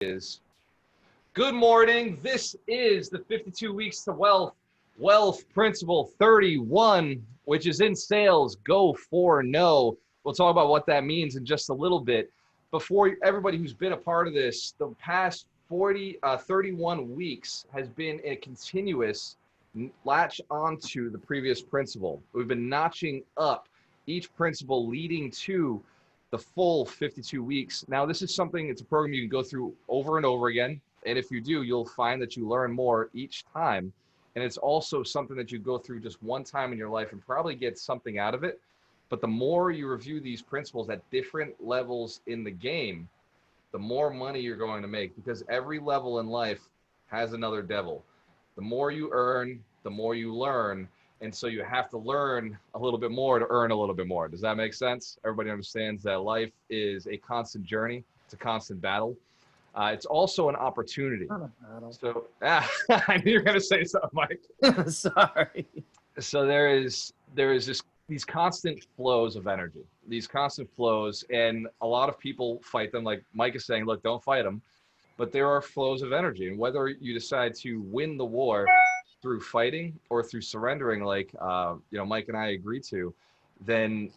is. Good morning. This is the 52 Weeks to Wealth Principle 31, which is in sales. Go for no. We'll talk about what that means in just a little bit. Before everybody who's been a part of this, the past 31 weeks has been a continuous latch onto the previous principle. We've been notching up each principle leading to the full 52 weeks. Now, this is something, it's a program you can go through over and over again. And if you do, you'll find that you learn more each time. And it's also something that you go through just one time in your life and probably get something out of it. But the more you review these principles at different levels in the game, the more money you're going to make, because every level in life has another devil. The more you earn, the more you learn. And so you have to learn a little bit more to earn a little bit more. Does that make sense? Everybody understands that life is a constant journey. It's a constant battle. It's also an opportunity. Not a battle. So I knew you were going to say something, Mike. Sorry. So there is these constant flows of energy, these constant flows, and a lot of people fight them. Like Mike is saying, look, don't fight them. But there are flows of energy, and whether you decide to win the war through fighting or through surrendering, like Mike and I agree to, then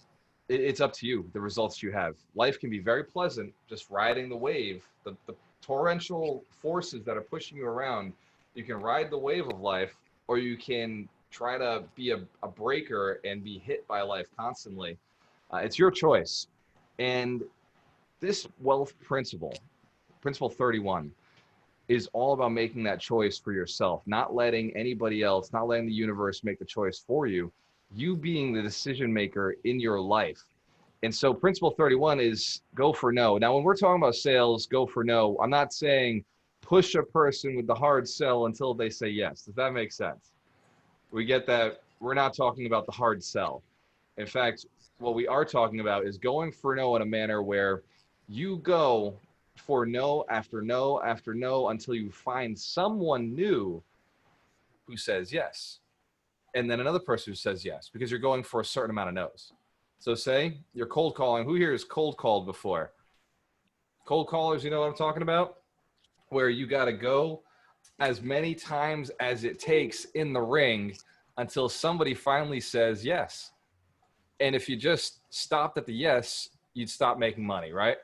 it's up to you, the results you have. Life can be very pleasant, just riding the wave, the torrential forces that are pushing you around. You can ride the wave of life, or you can try to be a breaker and be hit by life constantly. It's your choice. And this wealth principle 31, is all about making that choice for yourself, not letting anybody else, not letting the universe make the choice for you, you being the decision maker in your life. And so principle 31 is go for no. Now, when we're talking about sales, go for no, I'm not saying push a person with the hard sell until they say yes. Does that make sense? We get that. We're not talking about the hard sell. In fact, what we are talking about is going for no in a manner where you go for no after no after no until you find someone new who says yes, and then another person who says yes, because you're going for a certain amount of no's. So say you're cold calling. Who here has cold called before? Cold callers, you know what I'm talking about? Where you got to go as many times as it takes in the ring until somebody finally says yes. And if you just stopped at the yes, you'd stop making money, right?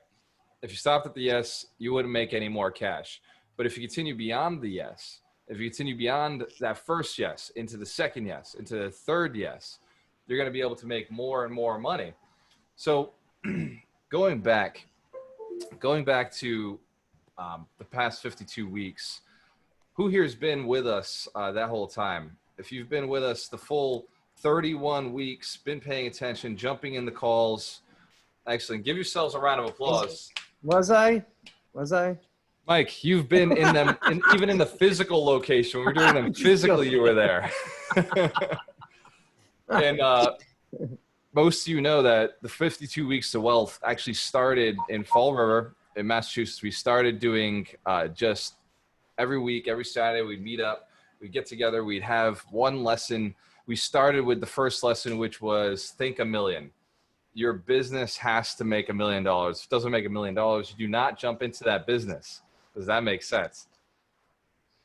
If you stopped at the yes, you wouldn't make any more cash. But if you continue beyond the yes, if you continue beyond that first yes, into the second yes, into the third yes, you're going to be able to make more and more money. So going back to the past 52 weeks, who here has been with us that whole time? If you've been with us the full 31 weeks, been paying attention, jumping in the calls, excellent. Give yourselves a round of applause. Was I? Mike, you've been in them, even in the physical location. We're doing them physically. You were there. And most of you know that the 52 Weeks to Wealth actually started in Fall River in Massachusetts. We started doing just every week, every Saturday, we'd meet up, we'd get together, we'd have one lesson. We started with the first lesson, which was Think a Million. Your business has to make $1 million. If it doesn't make $1 million, you do not jump into that business. Does that make sense?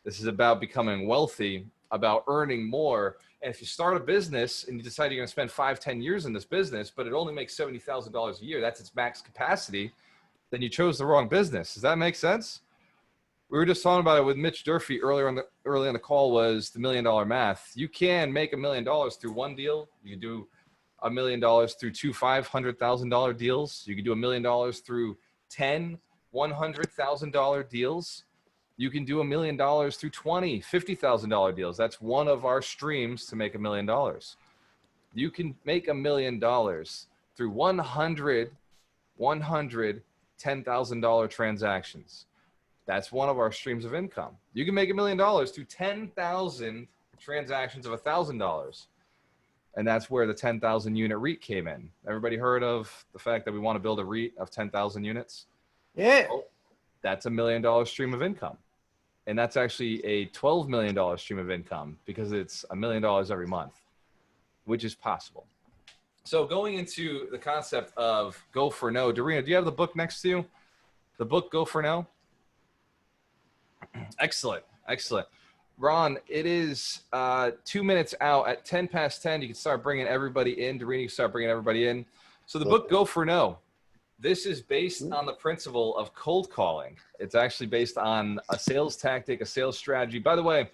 This is about becoming wealthy, about earning more. And if you start a business and you decide you're going to spend 5-10 years in this business, but it only makes $70,000 a year, that's its max capacity, then you chose the wrong business. Does that make sense? We were just talking about it with Mitch Durfee early on the call, was the $1 million math. You can make $1 million through one deal. You can do $1 million through two $500,000 deals. You can do $1 million through 10 $100,000 deals. You can do $1 million through 20 $50,000 deals. That's one of our streams to make $1 million. You can make $1 million through 100 $10,000 transactions. That's one of our streams of income. You can make $1 million through 10,000 transactions of $1,000. And that's where the 10,000 unit REIT came in. Everybody heard of the fact that we want to build a REIT of 10,000 units? Yeah. Well, that's $1 million stream of income. And that's actually a $12 million stream of income because it's $1 million every month, which is possible. So going into the concept of go for no, Dorina, do you have the book next to you? The book Go for No? Excellent. Excellent. Ron, it is 2 minutes out. At 10 past 10, you can start bringing everybody in. Doreen, you can start bringing everybody in. So the book, Go for No. This is based on the principle of cold calling. It's actually based on a sales tactic, a sales strategy. By the way,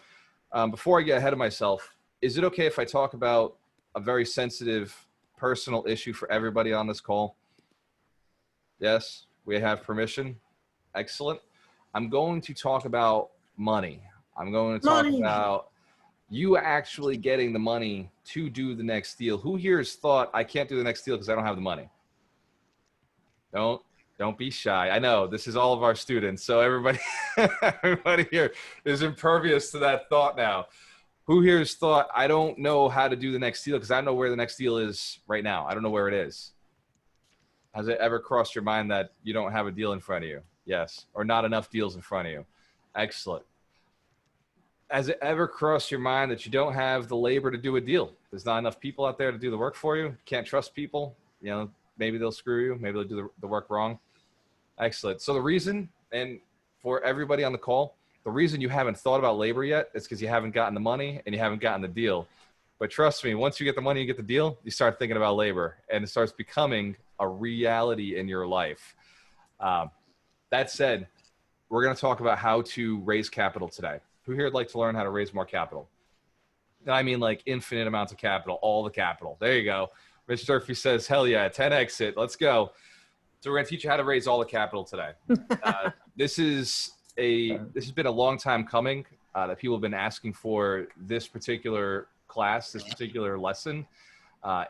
before I get ahead of myself, is it okay if I talk about a very sensitive personal issue for everybody on this call? Yes, we have permission. Excellent. I'm going to talk about money. I'm going to talk about you actually getting the money to do the next deal. Who here has thought, I can't do the next deal because I don't have the money? Don't be shy. I know this is all of our students. So everybody, everybody here is impervious to that thought now. Who here has thought, I don't know how to do the next deal because I don't know where the next deal is right now. I don't know where it is. Has it ever crossed your mind that you don't have a deal in front of you? Yes. Or not enough deals in front of you? Excellent. Has it ever crossed your mind that you don't have the labor to do a deal? There's not enough people out there to do the work for you. Can't trust people. You know, maybe they'll screw you. Maybe they'll do the work wrong. Excellent. So the reason, and for everybody on the call, the reason you haven't thought about labor yet is because you haven't gotten the money and you haven't gotten the deal. But trust me, once you get the money, you get the deal, you start thinking about labor and it starts becoming a reality in your life. That said, we're going to talk about how to raise capital today. Who here would like to learn how to raise more capital? And I mean like infinite amounts of capital, all the capital. There you go. Rich Durfee says, hell yeah, 10 exit. Let's go. So we're going to teach you how to raise all the capital today. This has been a long time coming that people have been asking for this particular class, this particular lesson,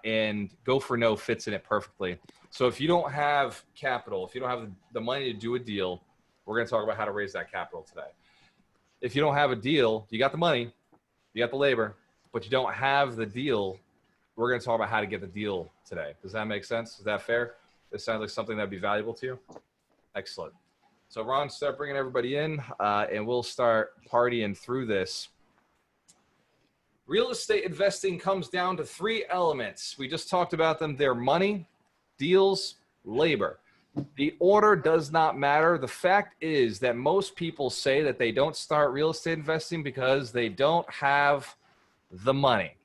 and Go for No fits in it perfectly. So if you don't have capital, if you don't have the money to do a deal, we're going to talk about how to raise that capital today. If you don't have a deal, you got the money, you got the labor, but you don't have the deal, we're going to talk about how to get the deal today. Does that make sense? Is that fair? This sounds like something that'd be valuable to you. Excellent. So Ron, start bringing everybody in and we'll start partying through this. Real estate investing comes down to 3 elements. We just talked about them. They're money, deals, labor. The order does not matter. The fact is that most people say that they don't start real estate investing because they don't have the money.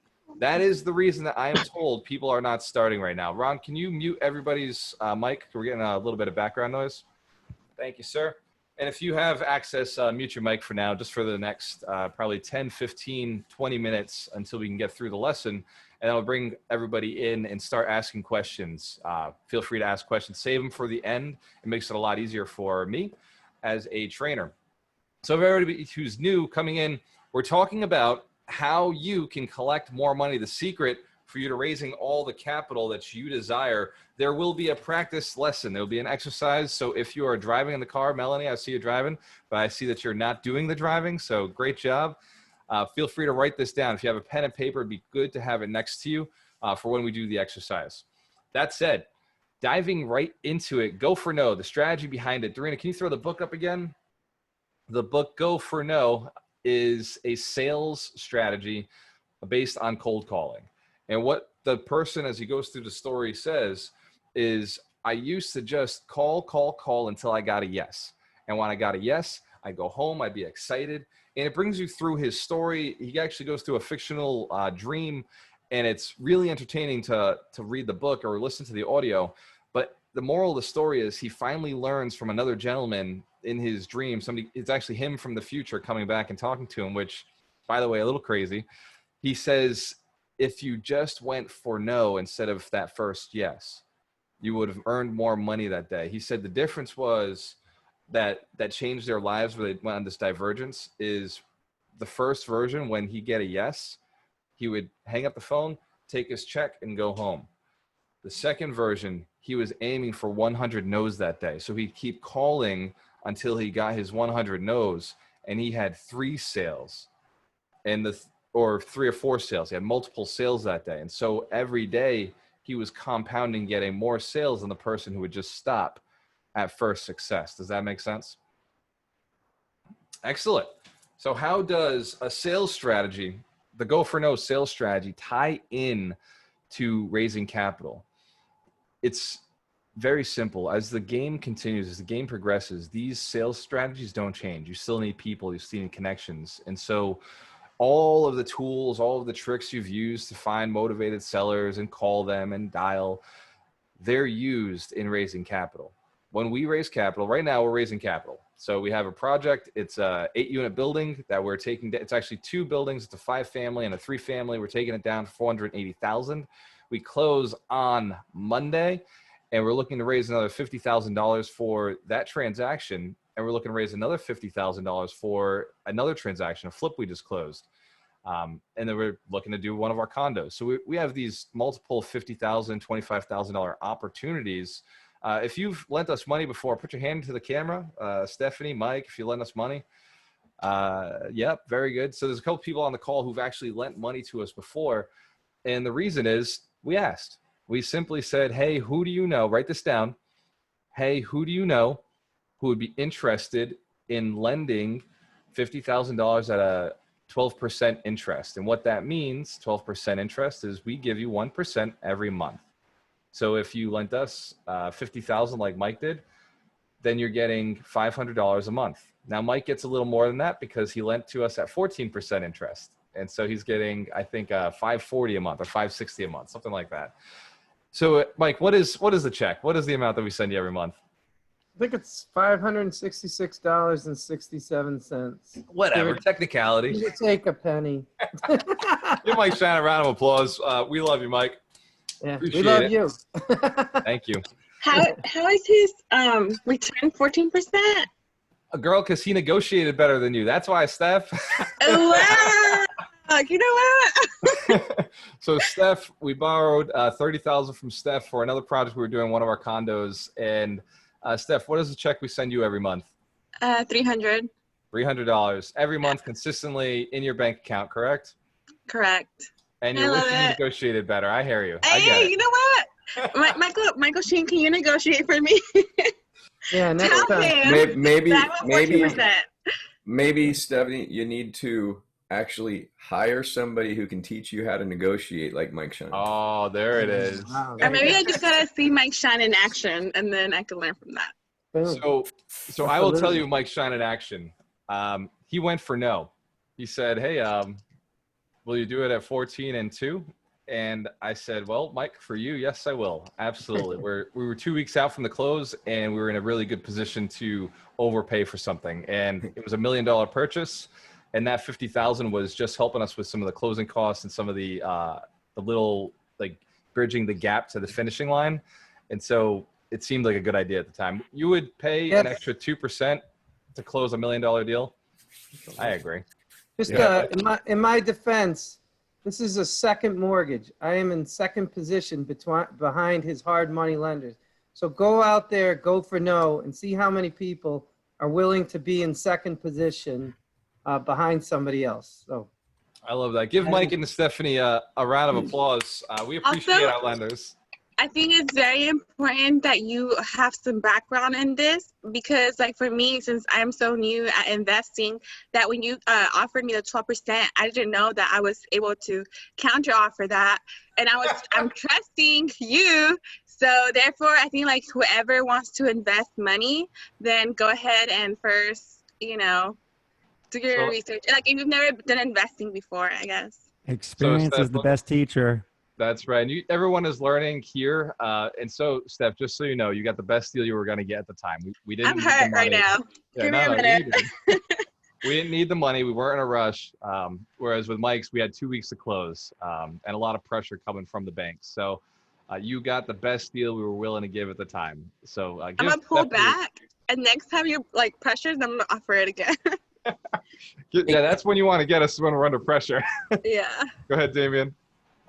That is the reason that I am told people are not starting right now. Ron, can you mute everybody's mic? We're getting a little bit of background noise. Thank you, sir. And if you have access, mute your mic for now, just for the next probably 10, 15, 20 minutes until we can get through the lesson. And I'll bring everybody in and start asking questions. Feel free to ask questions. Save them for the end. It makes it a lot easier for me as a trainer. So for everybody who's new coming in, we're talking about how you can collect more money. The secret for you to raising all the capital that you desire. There will be a practice lesson. There'll be an exercise. So if you are driving in the car, Melanie, I see you driving, but I see that you're not doing the driving. So great job. Feel free to write this down. If you have a pen and paper, it'd be good to have it next to you for when we do the exercise. That said, diving right into it, Go for No, the strategy behind it. Dorina, can you throw the book up again? The book Go for No is a sales strategy based on cold calling. And what the person, as he goes through the story, says is, I used to just call until I got a yes. And when I got a yes, I go home, I'd be excited. And it brings you through his story. He actually goes through a fictional dream, and it's really entertaining to read the book or listen to the audio. But the moral of the story is he finally learns from another gentleman in his dream. It's actually him from the future coming back and talking to him, which, by the way, a little crazy. He says, if you just went for no instead of that first yes, you would have earned more money that day. He said the difference was that changed their lives where they went on this divergence is the first version, when he get a yes, he would hang up the phone, take his check, and go home. The second version, he was aiming for 100 no's that day. So he'd keep calling until he got his 100 no's, and he had 3 sales or 3 or 4 sales. He had multiple sales that day. And so every day he was compounding, getting more sales than the person who would just stop at first success. Does that make sense? Excellent. So how does a sales strategy, the Go for No sales strategy, tie in to raising capital? It's very simple. As the game continues, as the game progresses, these sales strategies don't change. You still need people, you still need connections. And so all of the tools, all of the tricks you've used to find motivated sellers and call them and dial, they're used in raising capital. When we raise capital, right now we're raising capital. So we have a project, it's a 8-unit building that we're taking, it's actually 2 buildings, it's a 5-family and a 3-family. We're taking it down for $480,000. We close on Monday and we're looking to raise another $50,000 for that transaction. And we're looking to raise another $50,000 for another transaction, a flip we just closed. And then we're looking to do one of our condos. So we have these multiple $50,000, $25,000 opportunities. If you've lent us money before, put your hand to the camera. Stephanie, Mike, if you lent us money. Yep, very good. So there's a couple people on the call who've actually lent money to us before. And the reason is we asked. We simply said, hey, who do you know? Write this down. Hey, who do you know who would be interested in lending $50,000 at a 12% interest? And what that means, 12% interest, is we give you 1% every month. So if you lent us $50,000 like Mike did, then you're getting $500 a month. Now, Mike gets a little more than that because he lent to us at 14% interest. And so he's getting, I think, $540 a month or $560 a month, something like that. So, Mike, what is the check? What is the amount that we send you every month? I think it's $566.67. Whatever, technicality. You take a penny. Give Mike Shine a round of applause. We love you, Mike. Yeah, Appreciate we love it. you. Thank you. How is his return 14%? A girl, because he negotiated better than you. That's why, Steph. Wow. You know what? So Steph, we borrowed $30,000 from Steph for another project we were doing, one of our condos. And Steph, what is the check we send you every month? $300. $300 every month, consistently in your bank account, correct? Correct. And I you're love wishing you it. negotiated better. I hear you. I get Hey, it. you know what? Michael Sheen, can you negotiate for me? Yeah, next Tell time. him Maybe, that I want maybe, 14%. maybe, Stephanie, you need to actually hire somebody who can teach you how to negotiate, like Mike Shine. Oh, there it is. Wow, Or maybe I just gotta see Mike Shine in action, and then I can learn from that. boom. So I will tell you Mike Shine in action. He went for no. He said, hey, will you do it at 14 and 2? And I said, well, Mike, for you, yes, I will. Absolutely. We were 2 weeks out from the close, and we were in a really good position to overpay for something. And it was $1 million purchase. And that 50,000 was just helping us with some of the closing costs and some of the little, like, bridging the gap to the finishing line. And so it seemed like a good idea at the time. You would pay an extra 2% to close $1 million deal? I agree. Just Yeah. in my defense, this is a second mortgage. I am in second position behind his hard money lenders. So go out there, go for no, and see how many people are willing to be in second position behind somebody else. So I love that. Give Mike and Stephanie a round of applause. We appreciate Also, our lenders. I think it's very important that you have some background in this because, like, for me, since I'm so new at investing, that when you offered me the 12%, I didn't know that I was able to counter offer that, and I'm trusting you. So therefore, I think, like, whoever wants to invest money, then go ahead and first, do your research. Like, if you've never done investing before, I guess. Experience is the best teacher. That's right. And everyone is learning here. And so, Steph, just so you know, you got the best deal you were going to get at the time. We didn't. I'm hurt right now. Give me a minute. We didn't need the money. We weren't in a rush. Whereas with Mike's, we had 2 weeks to close and a lot of pressure coming from the banks. So you got the best deal we were willing to give at the time. So I'm going to pull back. And next time you're like pressured, I'm going to offer it again. Yeah, that's when you want to get us when we're under pressure. Yeah. Go ahead, Damien.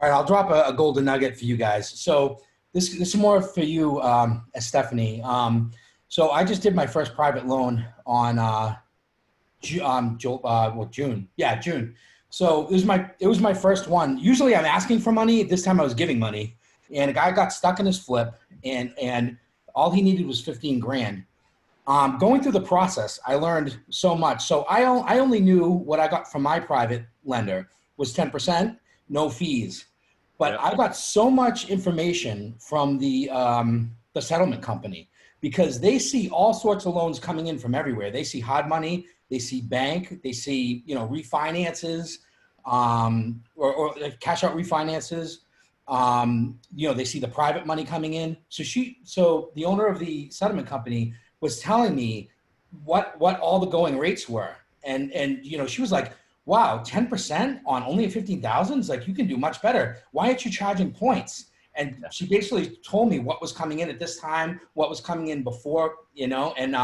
All right, I'll drop a golden nugget for you guys. So this is more for you, Stephanie. So I just did my first private loan on June. Yeah, June. So it was my first one. Usually I'm asking for money. This time I was giving money, and a guy got stuck in his flip, and all he needed was 15 grand. Going through the process, I learned so much. So I only knew what I got from my private lender was 10%. No fees. But I got so much information from the the settlement company, because they see all sorts of loans coming in from everywhere. They see hard money, they see bank, they see, refinances, or cash out refinances. They see the private money coming in. So the owner of the settlement company was telling me what all the going rates were. And she was like, wow, 10% on only 15,000? It's like, you can do much better. Why aren't you charging points? And she basically told me what was coming in at this time, what was coming in before, and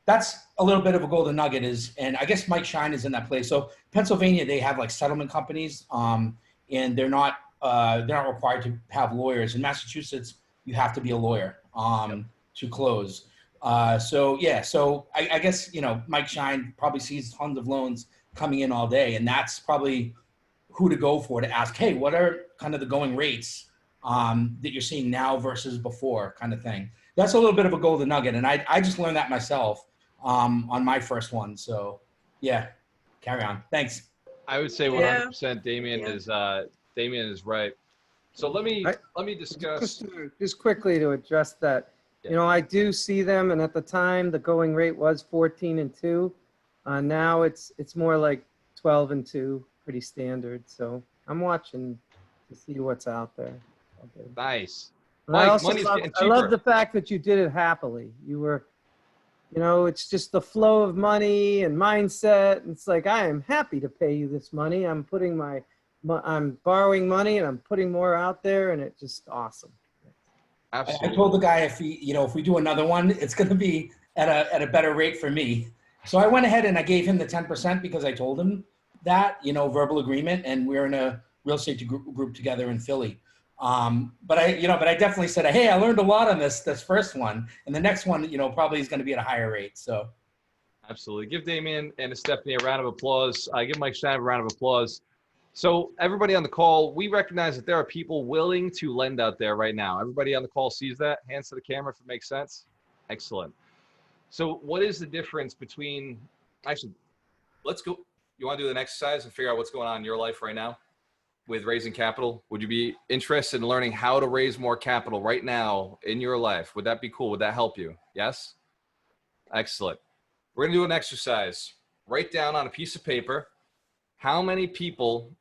that's a little bit of a golden nugget and I guess Mike Shine is in that place. So Pennsylvania, they have like settlement companies, and they're not required to have lawyers. In Massachusetts, you have to be a lawyer to close. So I guess, Mike Shine probably sees tons of loans coming in all day, and that's probably who to go for to ask, hey, what are kind of the going rates that you're seeing now versus before, kind of thing. That's a little bit of a golden nugget, and I just learned that myself on my first one. So yeah, carry on. Thanks. I would say 100% Damien is right. So let me discuss just quickly to address that. Yeah. I do see them, and at the time the going rate was 14-2. Now it's more like 12-2, pretty standard. So I'm watching to see what's out there. Okay. Nice. I Money's getting I love cheaper. the fact that you did it happily. You were, it's just the flow of money and mindset. It's like, I am happy to pay you this money. I'm borrowing money and I'm putting more out there, and it's just awesome. Absolutely. I told the guy if we do another one, it's going to be at a better rate for me. So I went ahead and I gave him the 10% because I told him that, verbal agreement, and we're in a real estate group together in Philly. But I definitely said, hey, I learned a lot on this first one, and the next one, probably is going to be at a higher rate. So. Absolutely. Give Damien and Stephanie a round of applause. Give Mike Stein a round of applause. So everybody on the call, we recognize that there are people willing to lend out there right now. Everybody on the call sees that. Hands to the camera if it makes sense. Excellent. So what is the difference between, actually, let's go. You want to do an exercise and figure out what's going on in your life right now with raising capital? Would you be interested in learning how to raise more capital right now in your life? Would that be cool? Would that help you? Yes? Excellent. We're going to do an exercise. Write down on a piece of paper how many people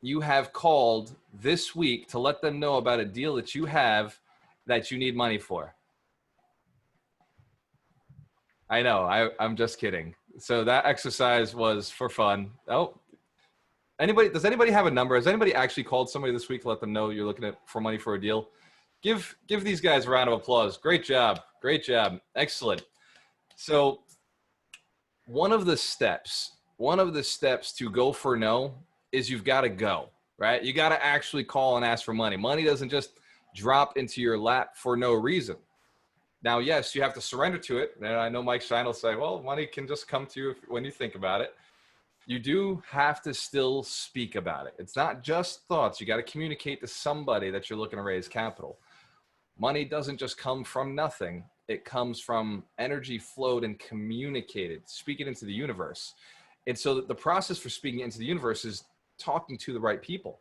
you have called this week to let them know about a deal that you have that you need money for. I know, I'm just kidding. So that exercise was for fun. Oh, does anybody have a number? Has anybody actually called somebody this week to let them know you're looking for money for a deal? Give these guys a round of applause. Great job. Great job. Excellent. So one of the steps to go for no is you've got to go, right? You got to actually call and ask for money. Money doesn't just drop into your lap for no reason. Now, yes, you have to surrender to it. And I know Mike Shine will say, well, money can just come to you when you think about it. You do have to still speak about it. It's not just thoughts. You got to communicate to somebody that you're looking to raise capital. Money doesn't just come from nothing. It comes from energy flowed and communicated, speak it into the universe. And so the process for speaking into the universe is talking to the right people,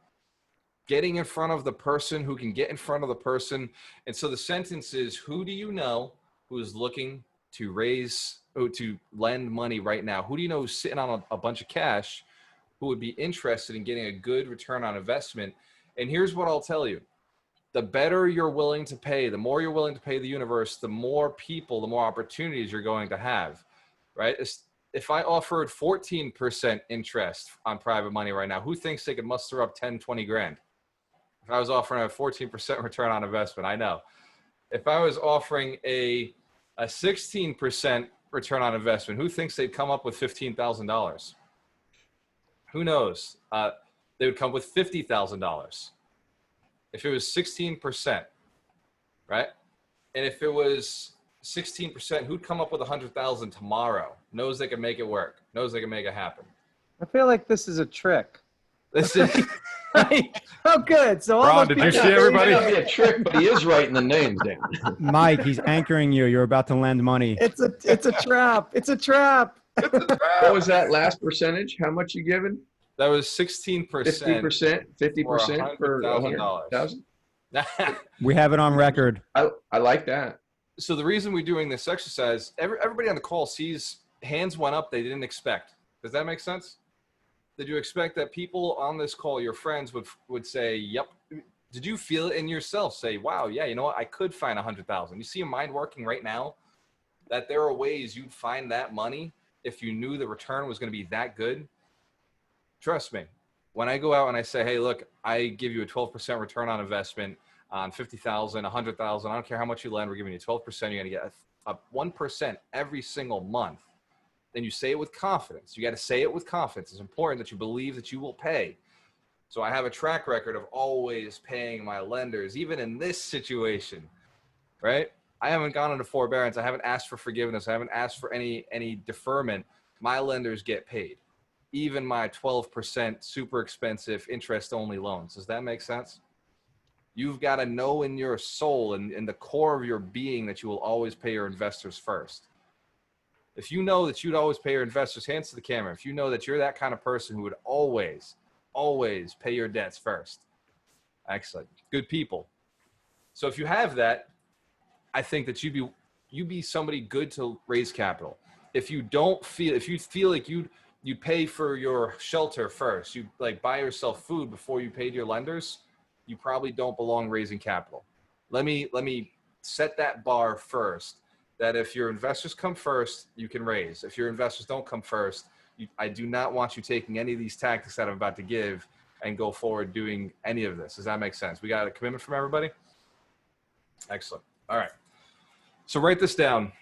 getting in front of the person who can get in front of the person. And so the sentence is, who do you know who is looking to lend money right now? Who do you know who's sitting on a bunch of cash who would be interested in getting a good return on investment? And here's what I'll tell you. The better you're willing to pay, the more you're willing to pay the universe, the more people, the more opportunities you're going to have, right? If I offered 14% interest on private money right now, who thinks they could muster up 10, 20 grand? If I was offering a 14% return on investment, I know. If I was offering a 16% return on investment, who thinks they'd come up with $15,000? Who knows? They would come with $50,000. If it was 16%, right? And if it was 16%, who'd come up with 100,000 tomorrow? Knows they can make it work. Knows they can make it happen. I feel like this is a trick. This is. Oh, good. So all Ron, those did you people- see everybody? It may not be a trick, but he is writing the names down. Mike, he's anchoring you. You're about to lend money. It's a trap. It's a trap. What was that last percentage? How much you giving? That was 16%. 50%, 50% for $100,000. $100,000. We have it on record. I like that. So the reason we're doing this exercise, everybody on the call sees hands went up they didn't expect. Does that make sense? Did you expect that people on this call, your friends, would say, yep? Did you feel it in yourself? Say, wow, yeah, you know what? I could find 100,000. You see your mind working right now that there are ways you'd find that money if you knew the return was going to be that good. Trust me. When I go out and I say, hey, look, I give you a 12% return on investment on 50,000, 100,000, I don't care how much you lend, we're giving you 12%. You're going to get a 1% every single month. Then you say it with confidence. You got to say it with confidence. It's important that you believe that you will pay. So I have a track record of always paying my lenders, even in this situation, right? I haven't gone into forbearance. I haven't asked for forgiveness. I haven't asked for any deferment. My lenders get paid. Even my 12% super expensive interest-only loans. Does that make sense? You've got to know in your soul and in the core of your being that you will always pay your investors first. If you know that you'd always pay your investors, hands to the camera. If you know that you're that kind of person who would always pay your debts first. Excellent. Good people. So if you have that, I think that you'd be somebody good to raise capital. If you feel like you'd pay for your shelter first, you like buy yourself food before you paid your lenders, you probably don't belong raising capital. Let me set that bar first, that if your investors come first, you can raise. If your investors don't come first, I do not want you taking any of these tactics that I'm about to give and go forward doing any of this. Does that make sense? We got a commitment from everybody? Excellent. All right. So write this down.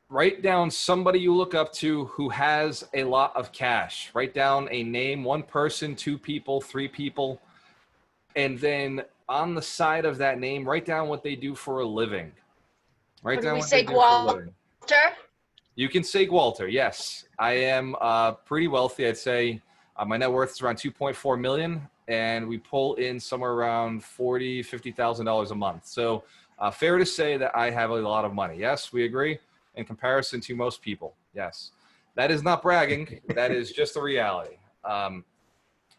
Write down somebody you look up to who has a lot of cash. Write down a name, one person, two people, three people. And then on the side of that name, write down what they do for a living. Write down what they do for a living. You can say Walter. Yes, I am pretty wealthy. I'd say my net worth is around 2.4 million, and we pull in somewhere around $50,000 a month. So fair to say that I have a lot of money. Yes, we agree. In comparison to most people. Yes, that is not bragging. That is just a reality.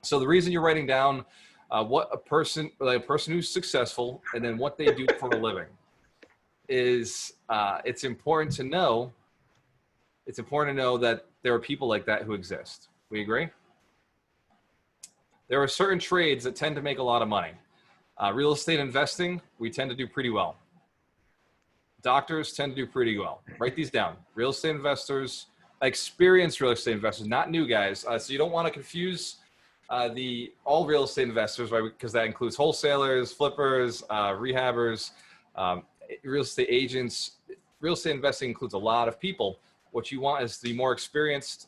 So the reason you're writing down what a person who's successful and then what they do for a living is it's important to know. It's important to know that there are people like that who exist. We agree? There are certain trades that tend to make a lot of money. Real estate investing, we tend to do pretty well. Doctors tend to do pretty well. Write these down. Real estate investors, experienced real estate investors, not new guys. So you don't want to confuse all real estate investors, right? Because that includes wholesalers, flippers, rehabbers, real estate agents. Real estate investing includes a lot of people. What you want is the more experienced,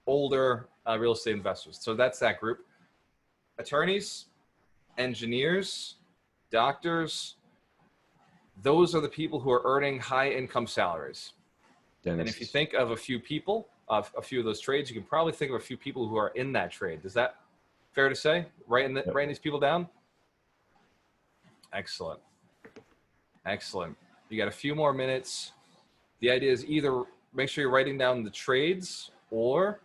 older real estate investors. So that's that group. Attorneys, engineers, doctors, those are the people who are earning high income salaries. Dennis. And if you think of a few people, a few of those trades, you can probably think of a few people who are in that trade. Is that fair to say? Writing these people down? Excellent. Excellent. You got a few more minutes. The idea is either make sure you're writing down the trades or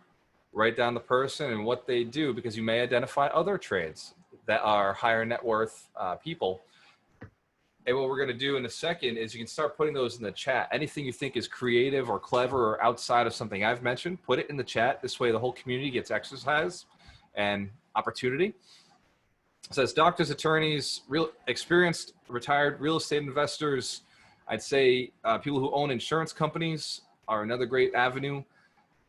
write down the person and what they do, because you may identify other trades that are higher net worth people. And what we're going to do in a second is you can start putting those in the chat. Anything you think is creative or clever or outside of something I've mentioned, put it in the chat. This way the whole community gets exercise and opportunity. It says doctors, attorneys, experienced retired real estate investors. I'd say people who own insurance companies are another great avenue.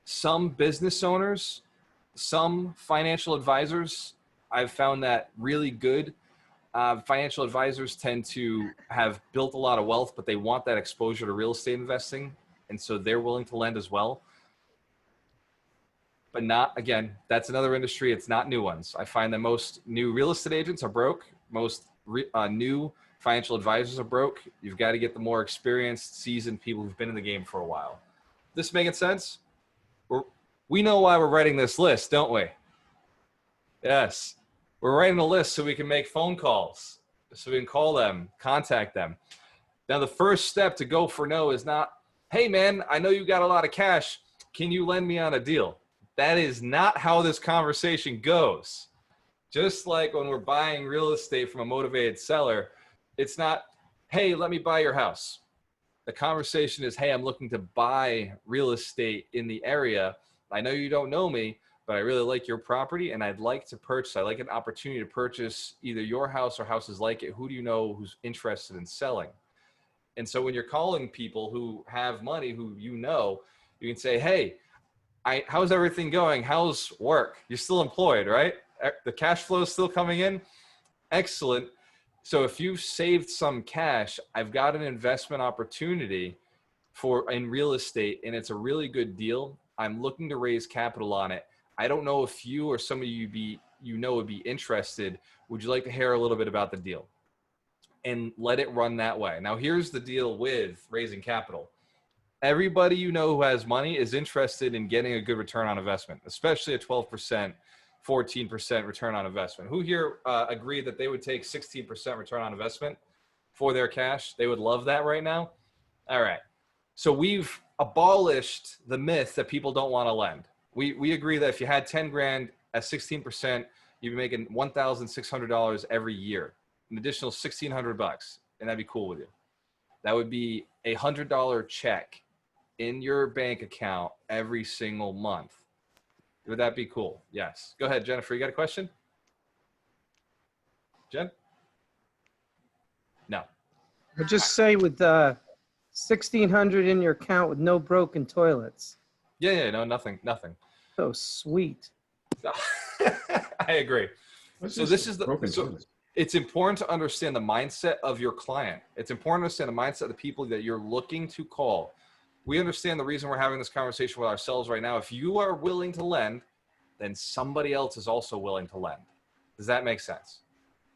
Some business owners, some financial advisors. I've found that really good. Financial advisors tend to have built a lot of wealth, but they want that exposure to real estate investing. And so they're willing to lend as well. But not, again, that's another industry. It's not new ones. I find that most new real estate agents are broke. Most new financial advisors are broke. You've got to get the more experienced, seasoned people who've been in the game for a while. This making sense? We know why we're writing this list, don't we? Yes. We're writing a list so we can make phone calls, so we can call them, contact them. Now, the first step to go for no is not, hey, man, I know you got a lot of cash. Can you lend me on a deal? That is not how this conversation goes. Just like when we're buying real estate from a motivated seller, it's not, hey, let me buy your house. The conversation is, hey, I'm looking to buy real estate in the area. I know you don't know me, but I really like your property and I'd like to purchase. I like an opportunity to purchase either your house or houses like it. Who do you know who's interested in selling? And so when you're calling people who have money, who you know, you can say, hey, how's everything going? How's work? You're still employed, right? The cash flow is still coming in. Excellent. So if you've saved some cash, I've got an investment opportunity in real estate, and it's a really good deal. I'm looking to raise capital on it. I don't know if you or some of you would be interested. Would you like to hear a little bit about the deal? And let it run that way. Now, here's the deal with raising capital. Everybody you know who has money is interested in getting a good return on investment, especially a 12%, 14% return on investment. Who here agree that they would take 16% return on investment for their cash? They would love that right now. All right. So we've abolished the myth that people don't want to lend. We agree that if you had 10 grand at 16%, you'd be making $1,600 every year, an additional $1,600, and that'd be cool with you. That would be a $100 check in your bank account every single month. Would that be cool? Yes. Go ahead, Jennifer. You got a question? Jen? No. I'll just say with 1,600 in your account with no broken toilets. Yeah, no, nothing. So sweet. I agree. So this is broken so toilets? it's important to understand the mindset of your client. It's important to understand the mindset of the people that you're looking to call. We understand the reason we're having this conversation with ourselves right now. If you are willing to lend, then somebody else is also willing to lend. Does that make sense?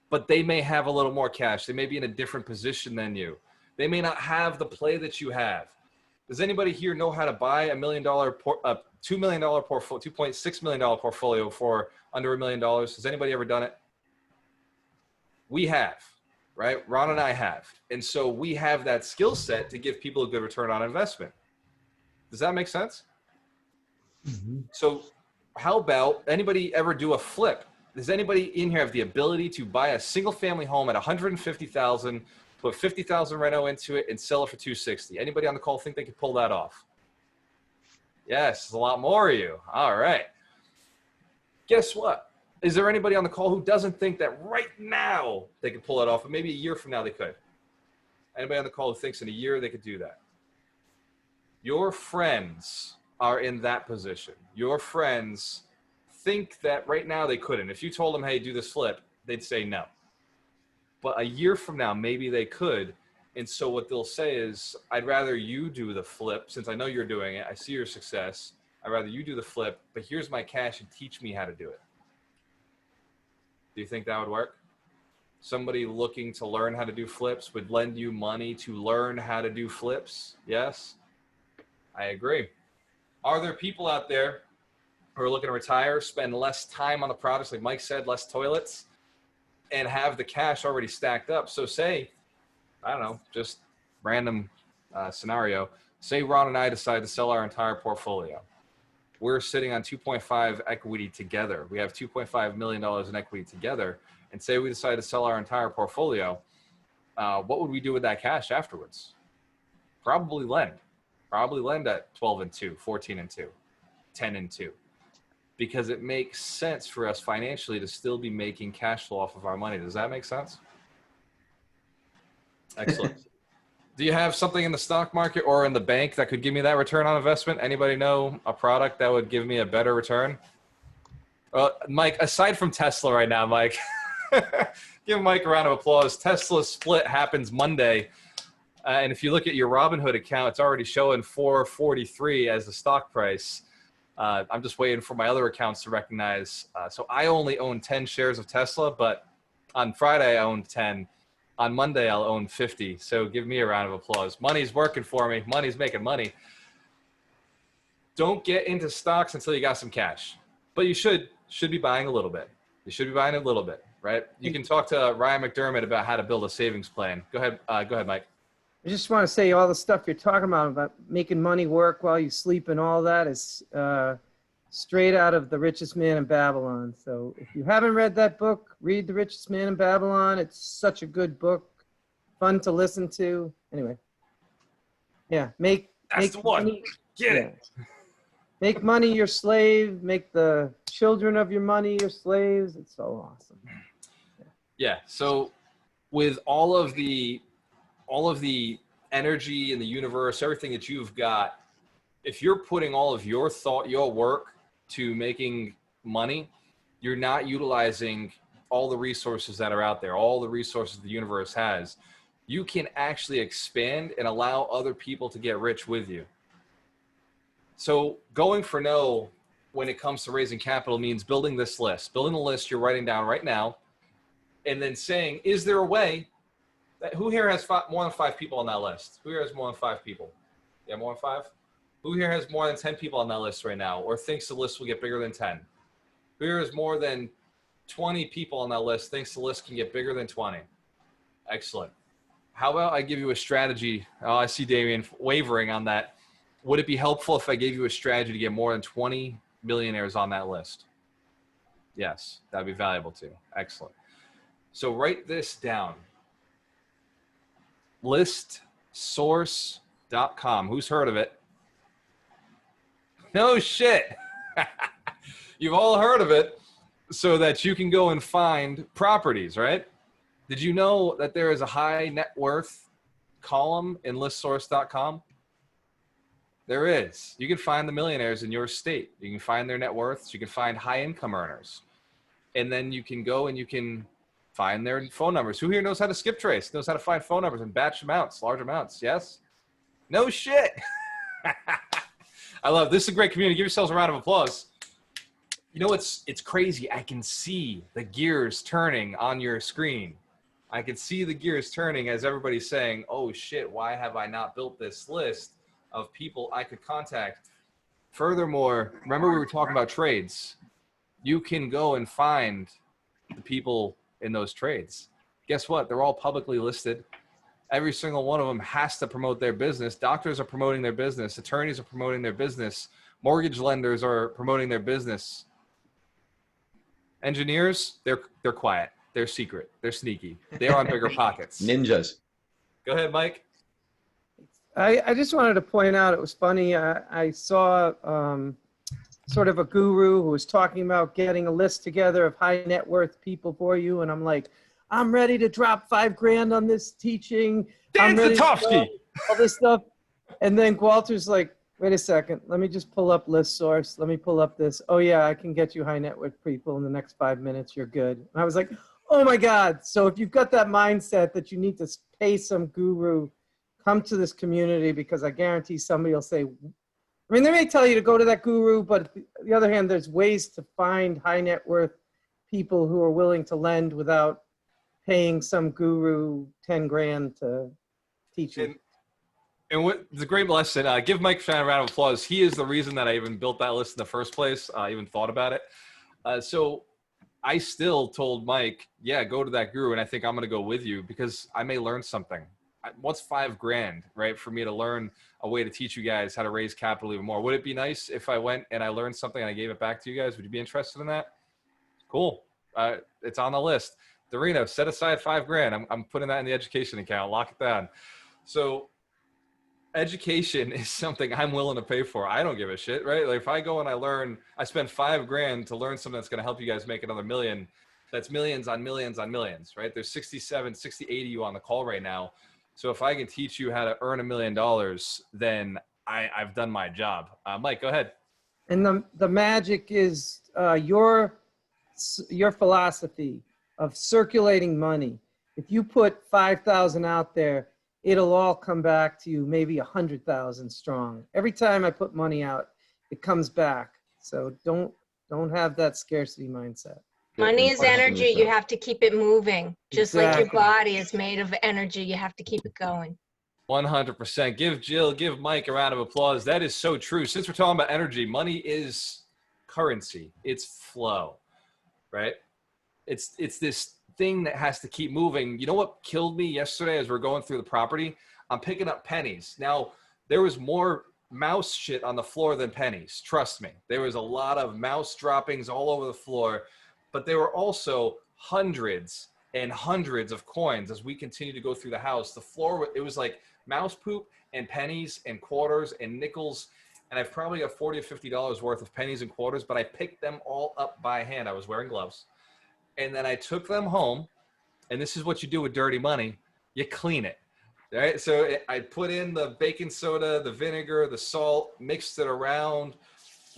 But they may have a little more cash. They may be in a different position than you. They may not have the play that you have. Does anybody here know how to buy $2 million portfolio, $2.6 million portfolio for under $1 million? Has anybody ever done it? We have, right? Ron and I have. And so we have that skill set to give people a good return on investment. Does that make sense? Mm-hmm. So how about anybody ever do a flip? Does anybody in here have the ability to buy a single family home at $150,000, put $50,000 reno into it and sell it for $260,000? Anybody on the call think they could pull that off? Yes, there's a lot more of you. All right. Guess what? Is there anybody on the call who doesn't think that right now they could pull it off, but maybe a year from now they could? Anybody on the call who thinks in a year they could do that? Your friends are in that position. Your friends think that right now they couldn't. If you told them, hey, do this flip, they'd say no. But a year from now, maybe they could. And so what they'll say is, I'd rather you do the flip, since I know you're doing it. I see your success. I'd rather you do the flip, but here's my cash and teach me how to do it. Do you think that would work? Somebody looking to learn how to do flips would lend you money to learn how to do flips? Yes? I agree. Are there people out there who are looking to retire, spend less time on the products, like Mike said, less toilets, and have the cash already stacked up? So say, I don't know, just random scenario. Say Ron and I decide to sell our entire portfolio. We're sitting on 2.5 equity together. We have $2.5 million in equity together. And say we decide to sell our entire portfolio. What would we do with that cash afterwards? Probably lend. Probably lend at 12 and 2, 14 and 2, 10 and 2. Because it makes sense for us financially to still be making cash flow off of our money. Does that make sense? Excellent. Do you have something in the stock market or in the bank that could give me that return on investment? Anybody know a product that would give me a better return? Mike, aside from Tesla right now, Mike, give Mike a round of applause. Tesla split happens Monday. And if you look at your Robinhood account, it's already showing 443 as the stock price. I'm just waiting for my other accounts to recognize. So I only own 10 shares of Tesla, but on Friday I owned 10. On Monday, I'll own 50. So give me a round of applause. Money's working for me. Money's making money. Don't get into stocks until you got some cash. But you should be buying a little bit. You should be buying a little bit, right? You can talk to Ryan McDermott about how to build a savings plan. Go ahead, Mike. I just want to say all the stuff you're talking about making money work while you sleep and all that is straight out of The Richest Man in Babylon. So if you haven't read that book, read The Richest Man in Babylon. It's such a good book, fun to listen to. Anyway. Yeah, That's make the one. money, Get yeah. it. Make money your slave. Make the children of your money your slaves. It's so awesome. Yeah. So with all of the energy in the universe, everything that you've got, if you're putting all of your thought, your work to making money, you're not utilizing all the resources that are out there, all the resources the universe has. You can actually expand and allow other people to get rich with you. So going for no when it comes to raising capital means building this list, building the list you're writing down right now, and then saying, is there a way that, who here has more than 5 people on that list? Who here has more than 5 people? Yeah, more than 5? Who here has more than 10 people on that list right now, or thinks the list will get bigger than 10? Who here has more than 20 people on that list, thinks the list can get bigger than 20? Excellent. How about I give you a strategy? Oh, I see Damien wavering on that. Would it be helpful if I gave you a strategy to get more than 20 millionaires on that list? Yes, that'd be valuable too. Excellent. So write this down. Listsource.com. Who's heard of it? No shit. You've all heard of it, so that you can go and find properties, right? Did you know that there is a high net worth column in listsource.com? There is. You can find the millionaires in your state. You can find their net worths. You can find high income earners. And then you can go and you can find their phone numbers. Who here knows how to skip trace, knows how to find phone numbers in batch amounts, large amounts? Yes? No shit. I love this. Is a great community. Give yourselves a round of applause. You know, it's crazy. I can see the gears turning on your screen. I can see the gears turning as everybody's saying, oh shit, why have I not built this list of people I could contact? Furthermore, remember we were talking about trades. You can go and find the people in those trades. Guess what? They're all publicly listed. Every single one of them has to promote their business. Doctors are promoting their business. Attorneys are promoting their business. Mortgage lenders are promoting their business. Engineers, they're quiet. They're secret. They're sneaky. They're on bigger pockets. Ninjas. Go ahead, Mike. I just wanted to point out, it was funny. I saw sort of a guru who was talking about getting a list together of high net worth people for you. And I'm like, I'm ready to drop $5,000 on this teaching. Dan I'm ready to Zatofsky. do all this stuff. And then Walter's like, wait a second. Let me just pull up list source. Let me pull up this. Oh yeah, I can get you high net worth people in the next 5 minutes. You're good. And I was like, oh my God. So if you've got that mindset that you need to pay some guru, come to this community, because I guarantee somebody will say, I mean, they may tell you to go to that guru, but on the other hand, there's ways to find high net worth people who are willing to lend without paying some guru 10 grand to teach you. And what the great lesson, give Mike Shine a round of applause. He is the reason that I even built that list in the first place. I even thought about it. So I still told Mike, yeah, go to that guru. And I think I'm going to go with you because I may learn something. What's $5,000, right? For me to learn a way to teach you guys how to raise capital even more. Would it be nice if I went and I learned something and I gave it back to you guys? Would you be interested in that? Cool. It's on the list. Dorino, set aside $5,000. I'm putting that in the education account. Lock it down. So education is something I'm willing to pay for. I don't give a shit, right? Like if I go and I spend $5,000 to learn something that's going to help you guys make another million. That's millions on millions on millions, right? There's 60, 80 you on the call right now. So if I can teach you how to earn $1 million, then I've done my job. Mike, go ahead. And the magic is your philosophy of circulating money. If you put 5,000 out there, it'll all come back to you, maybe 100,000 strong. Every time I put money out, it comes back. So don't have that scarcity mindset. Money is energy. You have to keep it moving. Just like your Exactly. body is made of energy, you have to keep it going. 100%. Give Mike a round of applause. That is so true. Since we're talking about energy, money is currency. It's flow, right? It's this thing that has to keep moving. You know what killed me yesterday as we're going through the property? I'm picking up pennies. Now, there was more mouse shit on the floor than pennies. Trust me. There was a lot of mouse droppings all over the floor, but there were also hundreds and hundreds of coins as we continue to go through the house. The floor, it was like mouse poop and pennies and quarters and nickels. And I've probably got $40 or $50 worth of pennies and quarters, but I picked them all up by hand. I was wearing gloves. And then I took them home. And this is what you do with dirty money. You clean it. Right? So I put in the baking soda, the vinegar, the salt, mixed it around,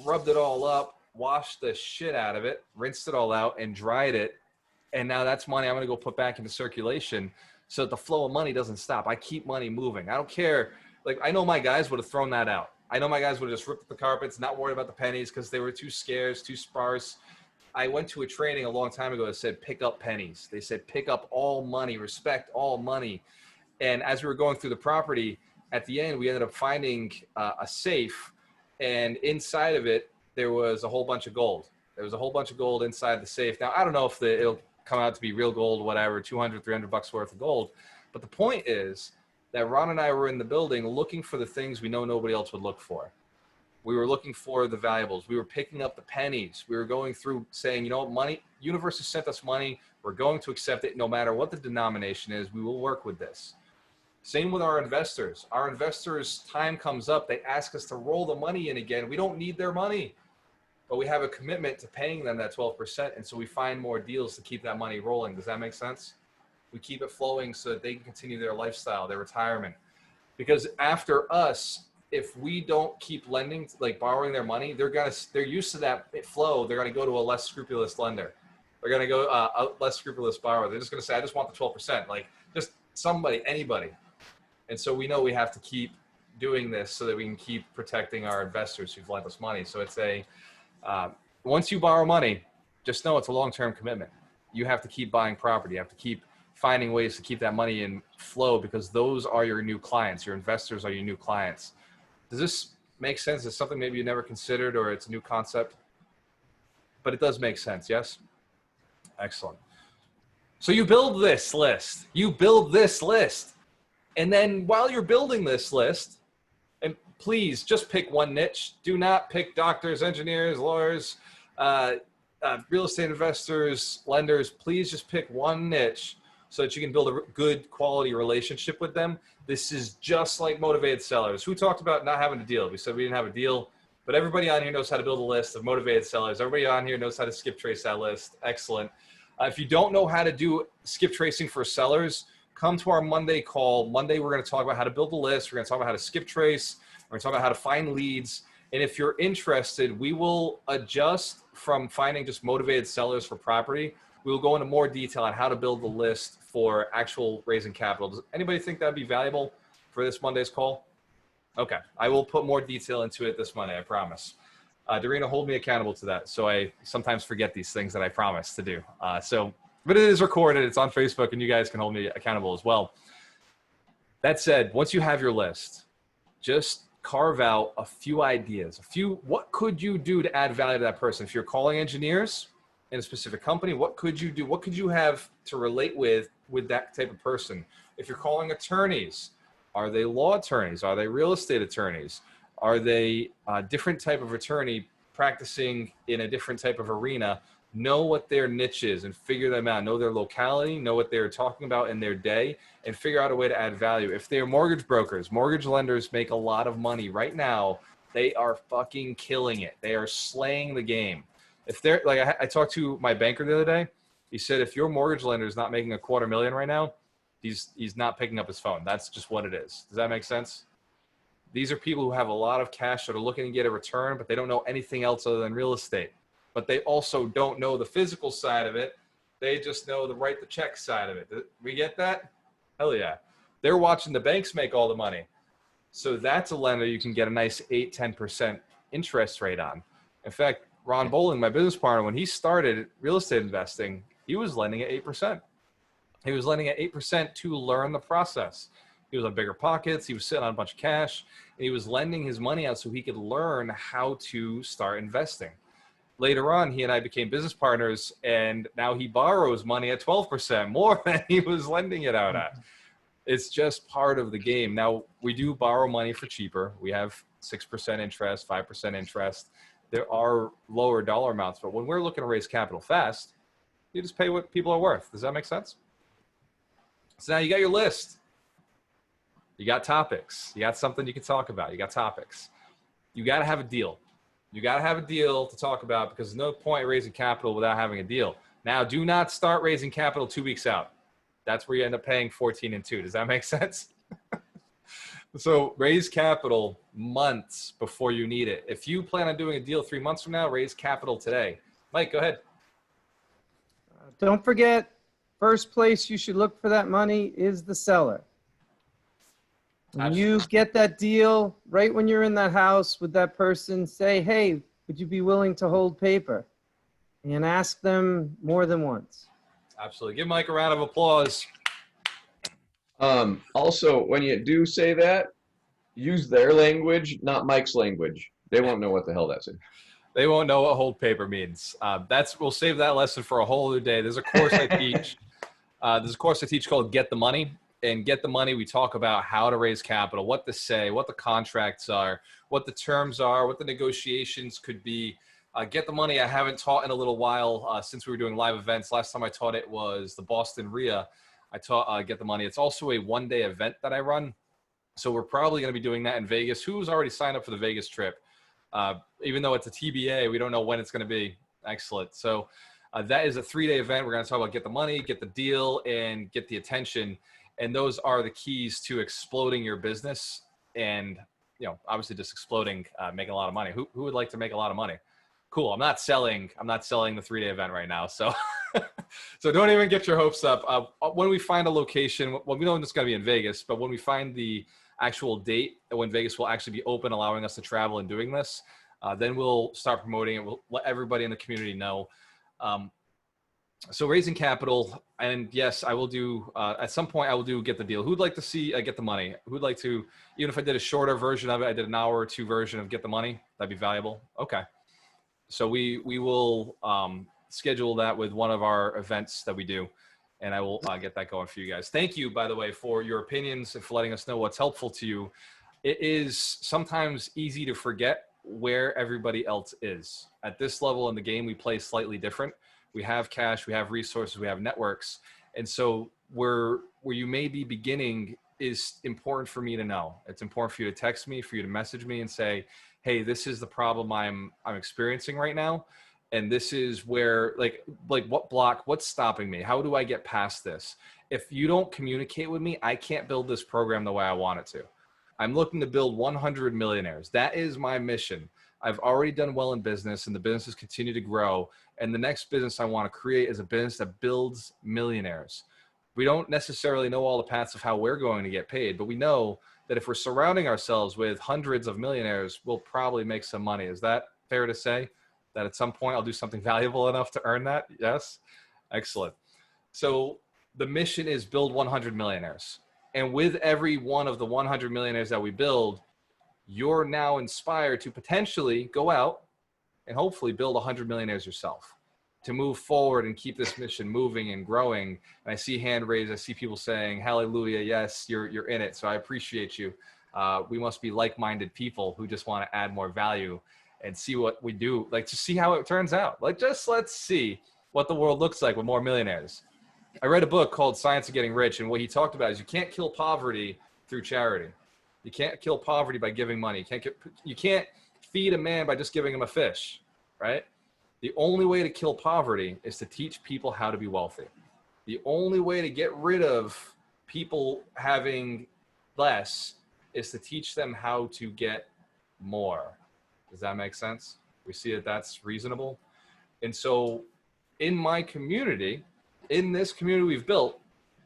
rubbed it all up, washed the shit out of it, rinsed it all out, and dried it. And now that's money I'm going to go put back into circulation so that the flow of money doesn't stop. I keep money moving. I don't care. Like, I know my guys would have thrown that out. I know my guys would have just ripped up the carpets, not worried about the pennies because they were too scarce, too sparse. I went to a training a long time ago that said, pick up pennies. They said, pick up all money, respect all money. And as we were going through the property, at the end, we ended up finding a safe. And inside of it, there was a whole bunch of gold. There was a whole bunch of gold inside the safe. Now, I don't know if it'll come out to be real gold, whatever, 200, 300 bucks worth of gold. But the point is that Ron and I were in the building looking for the things we know nobody else would look for. We were looking for the valuables. We were picking up the pennies. We were going through saying, you know what, money, universe has sent us money. We're going to accept it no matter what the denomination is. We will work with this. Same with our investors. Our investors' time comes up. They ask us to roll the money in again. We don't need their money, but we have a commitment to paying them that 12%. And so we find more deals to keep that money rolling. Does that make sense? We keep it flowing so that they can continue their lifestyle, their retirement. Because after us, if we don't keep lending, like borrowing their money, they're used to that flow. They're going to go to a less scrupulous lender. They're going to go a less scrupulous borrower. They're just going to say, I just want the 12%. Like just somebody, anybody. And so we know we have to keep doing this so that we can keep protecting our investors who've lent us money. So it's once you borrow money, just know it's a long-term commitment. You have to keep buying property. You have to keep finding ways to keep that money in flow because those are your new clients. Your investors are your new clients. Does this make sense? It's something maybe you never considered or it's a new concept, but it does make sense. Yes. Excellent. So you build this list, and then while you're building this list, and please just pick one niche. Do not pick doctors, engineers, lawyers, real estate investors, lenders. Please just pick one niche so that you can build a good quality relationship with them. This is just like motivated sellers. Who talked about not having a deal? We said we didn't have a deal, but everybody on here knows how to build a list of motivated sellers. Everybody on here knows how to skip trace that list. Excellent. If you don't know how to do skip tracing for sellers, come to our Monday call. Monday, we're going to talk about how to build a list. We're going to talk about how to skip trace. We're going to talk about how to find leads. And if you're interested, we will adjust from finding just motivated sellers for property. We will go into more detail on how to build the list for actual raising capital. Does anybody think that'd be valuable for this Monday's call? Okay, I will put more detail into it this Monday, I promise. Dorena, hold me accountable to that. So I sometimes forget these things that I promise to do. But it is recorded, it's on Facebook, and you guys can hold me accountable as well. That said, once you have your list, just carve out a few ideas, what could you do to add value to that person? If you're calling engineers in a specific company, what could you do? What could you have to relate with that type of person? If you're calling attorneys, are they law attorneys? Are they real estate attorneys? Are they a different type of attorney practicing in a different type of arena? Know what their niche is and figure them out. Know their locality, know what they're talking about in their day, and figure out a way to add value. If they're mortgage brokers, mortgage lenders make a lot of money right now. They are fucking killing it. They are slaying the game. If they're like, I talked to my banker the other day. He said, if your mortgage lender is not making $250,000 right now, he's not picking up his phone. That's just what it is. Does that make sense? These are people who have a lot of cash that are looking to get a return, but they don't know anything else other than real estate. But they also don't know the physical side of it. They just know the write the check side of it. We get that? Hell yeah. They're watching the banks make all the money. So that's a lender you can get a nice 8-10% interest rate on. In fact, Ron Bowling, my business partner, when he started real estate investing, he was lending at 8%. He was lending at 8% to learn the process. He was on bigger pockets. He was sitting on a bunch of cash, and he was lending his money out so he could learn how to start investing. Later on, he and I became business partners, and now he borrows money at 12% more than he was lending it out at. It's just part of the game. Now, we do borrow money for cheaper. We have 6% interest, 5% interest. There are lower dollar amounts, but when we're looking to raise capital fast, you just pay what people are worth. Does that make sense? So now you got your list. You got topics. You got something you can talk about. You got topics. You got to have a deal. You got to have a deal to talk about, because there's no point raising capital without having a deal. Now, do not start raising capital 2 weeks out. That's where you end up paying 14 and 2. Does that make sense? So raise capital months before you need it. If you plan on doing a deal 3 months from now, raise capital today. Mike, go ahead. Don't forget, first place you should look for that money is the seller. When you get that deal, right when you're in that house with that person, say, hey, would you be willing to hold paper? And ask them more than once. Absolutely. Give Mike a round of applause. Also, when you do say that, use their language, not Mike's language. They won't know what the hell that's in. They won't know what hold paper means. We'll save that lesson for a whole other day. There's a course I teach. There's a course I teach called Get the Money. And Get the Money, we talk about how to raise capital, what to say, what the contracts are, what the terms are, what the negotiations could be. Get the Money, I haven't taught in a little while since we were doing live events. Last time I taught it was the Boston RIA. I taught Get the Money. It's also a one-day event that I run. So we're probably going to be doing that in Vegas. Who's already signed up for the Vegas trip? Even though it's a TBA, we don't know when it's going to be. Excellent. So that is a 3-day event. We're going to talk about get the money, get the deal, and get the attention. And those are the keys to exploding your business. And, obviously just exploding, making a lot of money. Who would like to make a lot of money? Cool. I'm not selling the 3-day event right now. So, so don't even get your hopes up. When we find a location, well, we know it's going to be in Vegas, but when we find the actual date when Vegas will actually be open, allowing us to travel and doing this, then we'll start promoting it. We'll let everybody in the community know. So raising capital, and yes, I will do, at some point I will do Get the Deal. Who'd like to see Get the Money? Who'd like to, even if I did a shorter version of it, I did an hour or 2 version of Get the Money, that'd be valuable. Okay. So we will schedule that with one of our events that we do, and I will get that going for you guys. Thank you, by the way, for your opinions and for letting us know what's helpful to you. It is sometimes easy to forget where everybody else is. At this level in the game, we play slightly different. We have cash, we have resources, we have networks. And so where you may be beginning is important for me to know. It's important for you to text me, for you to message me and say, hey, this is the problem I'm experiencing right now. And this is where, like what's stopping me? How do I get past this? If you don't communicate with me, I can't build this program the way I want it to. I'm looking to build 100 millionaires. That is my mission. I've already done well in business and the businesses continue to grow. And the next business I want to create is a business that builds millionaires. We don't necessarily know all the paths of how we're going to get paid, but we know that if we're surrounding ourselves with hundreds of millionaires, we'll probably make some money. Is that fair to say? That at some point I'll do something valuable enough to earn that? Yes? Excellent. So the mission is build 100 millionaires. And with every one of the 100 millionaires that we build, you're now inspired to potentially go out and hopefully build 100 millionaires yourself, to move forward and keep this mission moving and growing. And I see hand raised. I see people saying, hallelujah, yes, you're in it. So I appreciate you. We must be like-minded people who just want to add more value and see what we do, like to see how it turns out. Like, just let's see what the world looks like with more millionaires. I read a book called Science of Getting Rich, and what he talked about is you can't kill poverty through charity. You can't kill poverty by giving money. You can't feed a man by just giving him a fish, right? The only way to kill poverty is to teach people how to be wealthy. The only way to get rid of people having less is to teach them how to get more. Does that make sense? We see that that's reasonable. And so in my community, in this community we've built,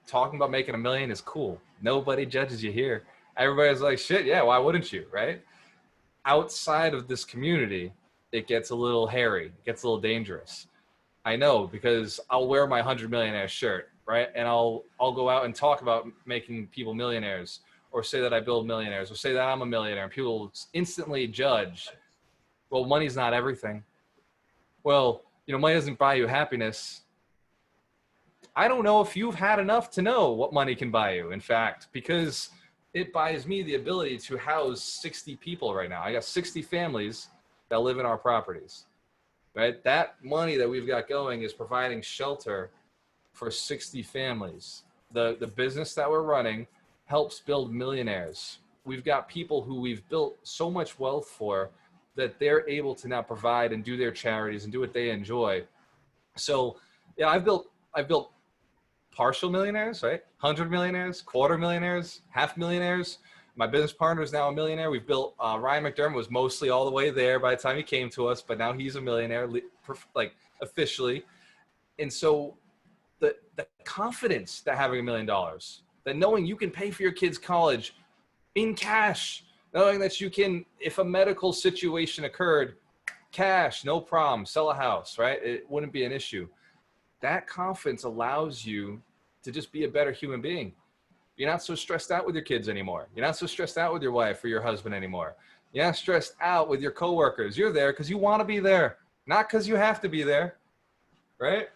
talking about making $1 million is cool. Nobody judges you here. Everybody's like, shit, yeah, why wouldn't you, right? Outside of this community, it gets a little hairy, it gets a little dangerous. I know, because I'll wear my 100 millionaire shirt, right? And I'll go out and talk about making people millionaires, or say that I build millionaires, or say that I'm a millionaire, and people will instantly judge. Well, money's not everything. Well, money doesn't buy you happiness. I don't know if you've had enough to know what money can buy you, in fact, because it buys me the ability to house 60 people right now. I got 60 families that live in our properties, right? That money that we've got going is providing shelter for 60 families. The business that we're running helps build millionaires. We've got people who we've built so much wealth for that they're able to now provide and do their charities and do what they enjoy. So yeah, I've built partial millionaires, right? 100 millionaires, quarter millionaires, half millionaires. My business partner is now a millionaire. We've built, Ryan McDermott was mostly all the way there by the time he came to us, but now he's a millionaire, like officially. And so the confidence that having $1 million, that knowing you can pay for your kids' college in cash, knowing that you can, if a medical situation occurred, cash, no problem, sell a house, right? It wouldn't be an issue. That confidence allows you to just be a better human being. You're not so stressed out with your kids anymore. You're not so stressed out with your wife or your husband anymore. You're not stressed out with your coworkers. You're there because you want to be there, not because you have to be there, right?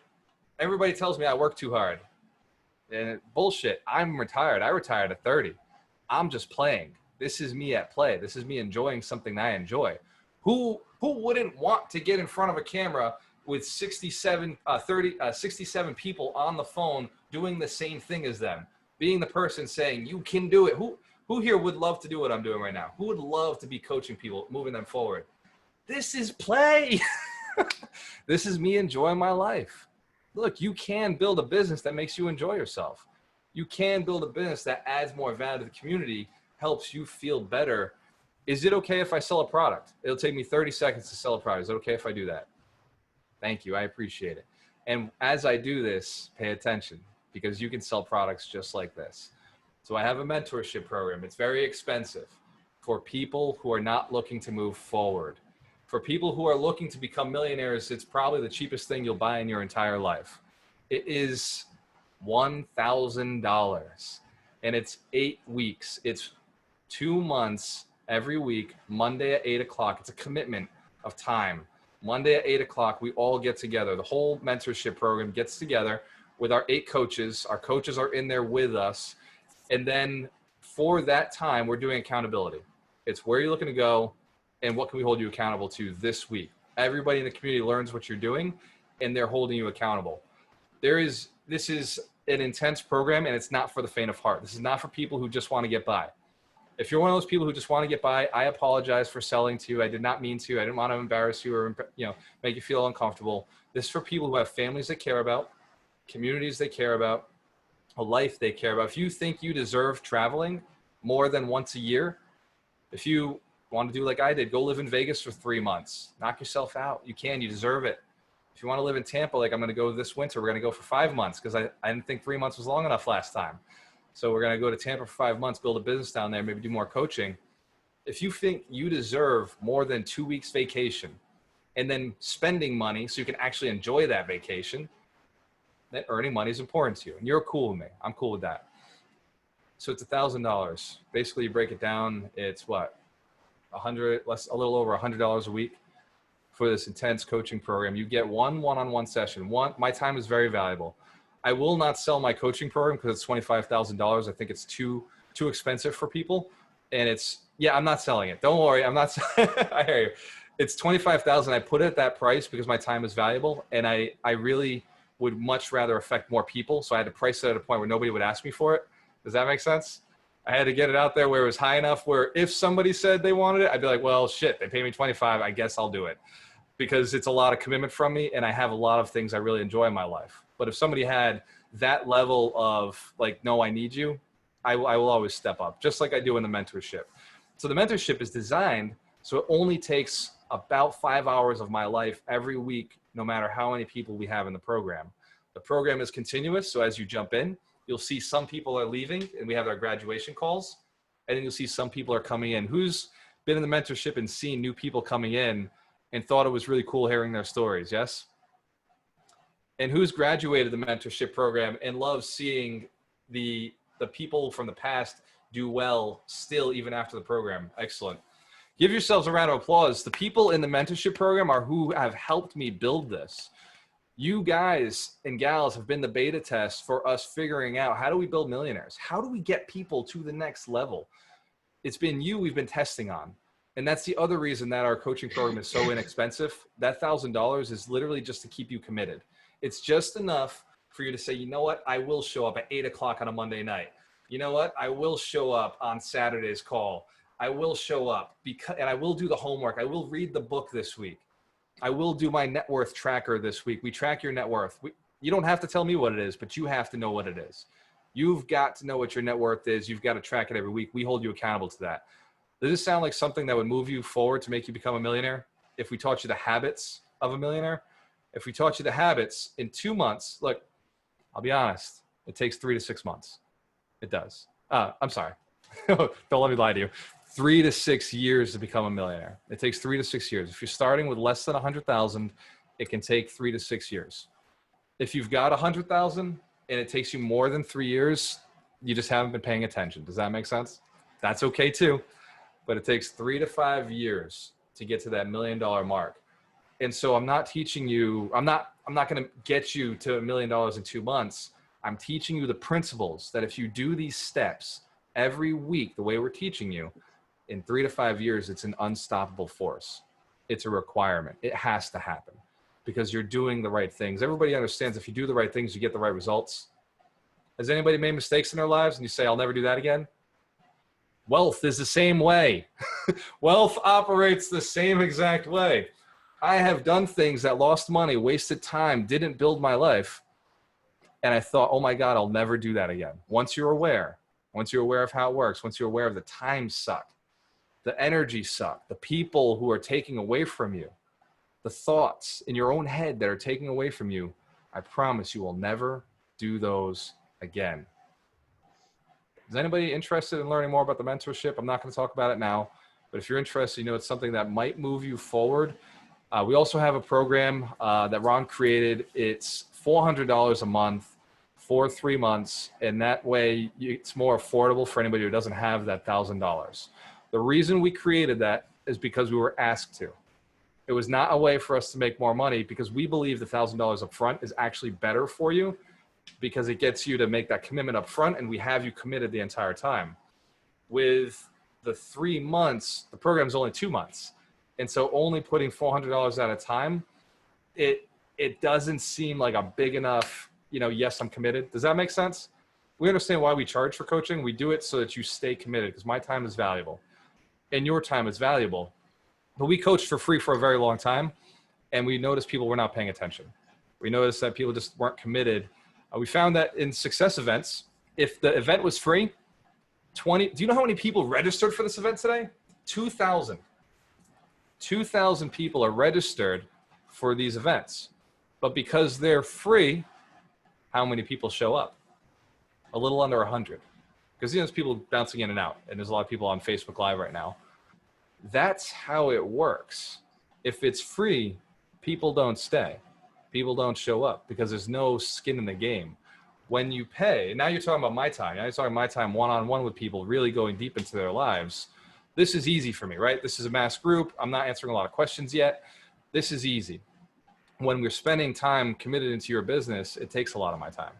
Everybody tells me I work too hard. And bullshit, I'm retired. I retired at 30. I'm just playing. This is me at play. This is me enjoying something that I enjoy. Who wouldn't want to get in front of a camera with 67 people on the phone doing the same thing as them, being the person saying, you can do it. Who here would love to do what I'm doing right now? Who would love to be coaching people, moving them forward? This is play. This is me enjoying my life. Look, you can build a business that makes you enjoy yourself. You can build a business that adds more value to the community, helps you feel better. Is it okay if I sell a product? It'll take me 30 seconds to sell a product. Is it okay if I do that? Thank you. I appreciate it. And as I do this, pay attention, because you can sell products just like this. So I have a mentorship program. It's very expensive for people who are not looking to move forward. For people who are looking to become millionaires, it's probably the cheapest thing you'll buy in your entire life. It is $1,000 and it's 8 weeks. It's 2 months every week, Monday at 8 o'clock. It's a commitment of time. Monday at 8 o'clock, we all get together. The whole mentorship program gets together with our 8 coaches. Our coaches are in there with us. And then for that time, we're doing accountability. It's where you're looking to go and what can we hold you accountable to this week. Everybody in the community learns what you're doing and they're holding you accountable. This is an intense program and it's not for the faint of heart. This is not for people who just want to get by. If you're one of those people who just want to get by, I apologize for selling to you. I did not mean to. I didn't want to embarrass you or make you feel uncomfortable. This is for people who have families they care about, communities they care about, a life they care about. If you think you deserve traveling more than once a year, if you want to do like I did, go live in Vegas for 3 months. Knock yourself out. You can. You deserve it. If you want to live in Tampa, like I'm going to go this winter, we're going to go for 5 months because I didn't think 3 months was long enough last time. So we're going to go to Tampa for 5 months, build a business down there, maybe do more coaching. If you think you deserve more than 2 weeks vacation and then spending money so you can actually enjoy that vacation, then earning money is important to you. And you're cool with me. I'm cool with that. So it's $1,000. Basically, you break it down. It's what? a little over $100 a week for this intense coaching program. You get one-on-one session. My time is very valuable. I will not sell my coaching program because it's $25,000. I think it's too expensive for people. And I'm not selling it. Don't worry. I'm not. I hear you. It's $25,000. I put it at that price because my time is valuable. And I really would much rather affect more people. So I had to price it at a point where nobody would ask me for it. Does that make sense? I had to get it out there where it was high enough where if somebody said they wanted it, I'd be like, well, shit, they pay me 25. I guess I'll do it because it's a lot of commitment from me. And I have a lot of things I really enjoy in my life. But if somebody had that level of like, no, I need you, I will always step up, just like I do in the mentorship. So the mentorship is designed so it only takes about 5 hours of my life every week, no matter how many people we have in the program. The program is continuous. So as you jump in, you'll see some people are leaving and we have our graduation calls. And then you'll see some people are coming in. Who's been in the mentorship and seen new people coming in and thought it was really cool hearing their stories? Yes. And who's graduated the mentorship program and loves seeing the people from the past do well still even after the program? Excellent. Give yourselves a round of applause. The people in the mentorship program are who have helped me build this. You guys and gals have been the beta test for us figuring out how do we build millionaires? How do we get people to the next level? It's been you we've been testing on. And that's the other reason that our coaching program is so inexpensive. That $1,000 is literally just to keep you committed. It's just enough for you to say, you know what? I will show up at 8 o'clock on a Monday night You know what? I will show up on Saturday's call. I will show up and I will do the homework. I will read the book this week. I will do my net worth tracker this week. We track your net worth. You don't have to tell me what it is, but you have to know what it is. You've got to know what your net worth is. You've got to track it every week. We hold you accountable to that. Does this sound like something that would move you forward to make you become a millionaire? If we taught you the habits of a millionaire, if we taught you the habits in 2 months, look, I'll be honest, it takes 3 to 6 months. It does. I'm sorry. Don't let me lie to you. 3 to 6 years to become a millionaire. It takes 3 to 6 years. If you're starting with less than 100,000, it can take 3 to 6 years. If you've got 100,000 and it takes you more than 3 years, you just haven't been paying attention. Does that make sense? That's okay too. But it takes 3 to 5 years to get to that $1 million mark. And so I'm not teaching you, I'm not going to get you to $1 million in 2 months. I'm teaching you the principles that if you do these steps every week, the way we're teaching you, in 3 to 5 years, it's an unstoppable force. It's a requirement. It has to happen because you're doing the right things. Everybody understands if you do the right things, you get the right results. Has anybody made mistakes in their lives and you say, I'll never do that again? Wealth is the same way. Wealth operates the same exact way. I have done things that lost money, wasted time, didn't build my life. And I thought, oh my God, I'll never do that again. Once you're aware of how it works, once you're aware of the time suck, the energy suck, the people who are taking away from you, the thoughts in your own head that are taking away from you, I promise you will never do those again. Is anybody interested in learning more about the mentorship? I'm not going to talk about it now, but if you're interested, you know, it's something that might move you forward. We also have a program that Ron created. It's $400 a month for 3 months. And that way it's more affordable for anybody who doesn't have that $1,000. The reason we created that is because we were asked to. It was not a way for us to make more money because we believe the $1,000 up front is actually better for you because it gets you to make that commitment up front and we have you committed the entire time. With the 3 months, the program's only 2 months. And so only putting $400 at a time, it doesn't seem like a big enough, you know, yes, I'm committed. Does that make sense? We understand why we charge for coaching. We do it so that you stay committed because my time is valuable and your time is valuable. But we coached for free for a very long time and we noticed people were not paying attention. We noticed that people just weren't committed. We found that in success events, if the event was free, do you know how many people registered for this event today? 2,000. 2,000 people are registered for these events. But because they're free, how many people show up? A little under 100. Because there's people bouncing in and out, and there's a lot of people on Facebook Live right now. That's how it works. If it's free, people don't stay. People don't show up because there's no skin in the game. When you pay, now you're talking about my time. Now you're talking my time one-on-one with people, really going deep into their lives. This is easy for me, right? This is a mass group. I'm not answering a lot of questions yet. This is easy. When we're spending time committed into your business, it takes a lot of my time.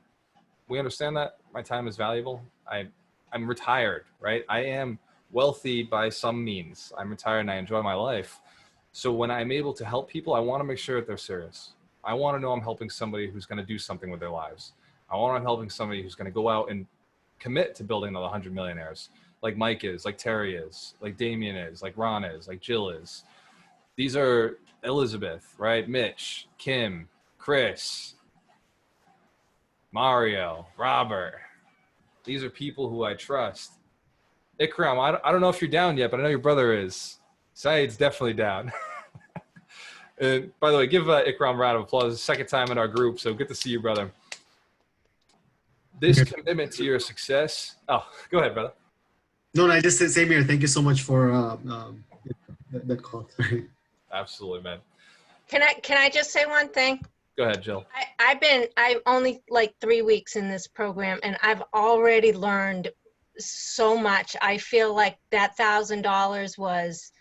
We understand that my time is valuable. I'm retired, right? I am wealthy by some means. I'm retired and I enjoy my life. So when I'm able to help people, I want to make sure that they're serious. I want to know I'm helping somebody who's going to do something with their lives. I want to know I'm helping somebody who's going to go out and commit to building another 100 millionaires, like Mike is, like Terry is, like Damien is, like Ron is, like Jill is. These are Elizabeth, right? Mitch, Kim, Chris, Mario, Robert. These are people who I trust. Ikram, I don't know if you're down yet, but I know your brother is. Saeed's definitely down. And by the way, give Ikram a round of applause. It's the second time in our group, so good to see you, brother. This commitment to your success. Oh, go ahead, brother. No, I just said same here. Thank you so much for that call. Absolutely, man. Can I just say one thing? Go ahead, Jill. I'm only like 3 weeks in this program and I've already learned so much. I feel like that $1,000 was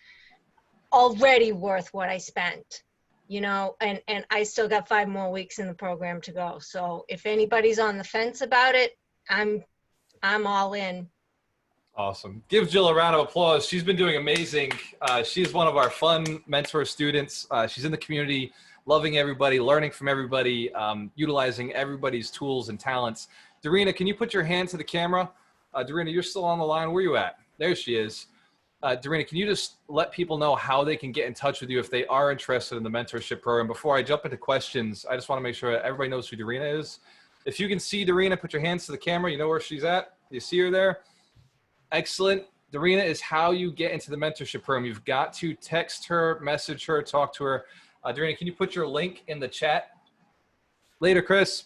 already worth what I spent, you know, and I still got 5 more weeks in the program to go. So if anybody's on the fence about it, I'm all in. Awesome. Give Jill a round of applause. She's been doing amazing. She's one of our fun mentor students. She's in the community, loving everybody, learning from everybody, utilizing everybody's tools and talents. Darina, can you put your hand to the camera? Darina, you're still on the line. Where you at? There she is. Darina, can you just let people know how they can get in touch with you if they are interested in the mentorship program? Before I jump into questions, I just want to make sure everybody knows who Darina is. If you can see Darina, put your hands to the camera. You know where she's at. You see her there? Excellent. Darina is how you get into the mentorship program. You've got to text her, message her, talk to her. Darina, can you put your link in the chat? Later, Chris.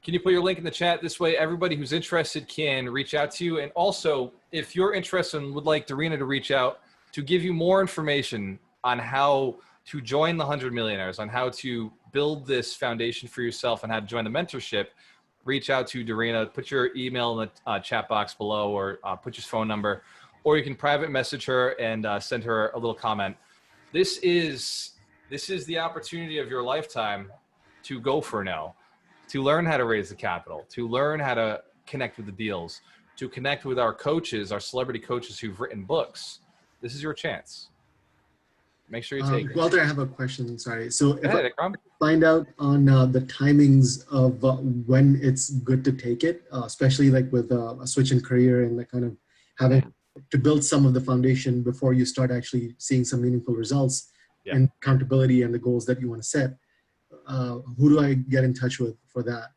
Can you put your link in the chat? This way, everybody who's interested can reach out to you. And also, if you're interested and would like Darina to reach out to give you more information on how to join the 100 Millionaires, on how to build this foundation for yourself and how to join the mentorship, reach out to Darina. Put your email in the chat box below, or put your phone number, or you can private message her and send her a little comment. This is the opportunity of your lifetime to go for no, to learn how to raise the capital, to learn how to connect with the deals, to connect with our coaches, our celebrity coaches who've written books. This is your chance. Make sure you take it. Walter, I have a question. Sorry. So if Hey, I find out on the timings of when it's good to take it, especially like with a switch in career and like kind of having to build some of the foundation before you start actually seeing some meaningful results and accountability and the goals that you want to set, who do I get in touch with for that?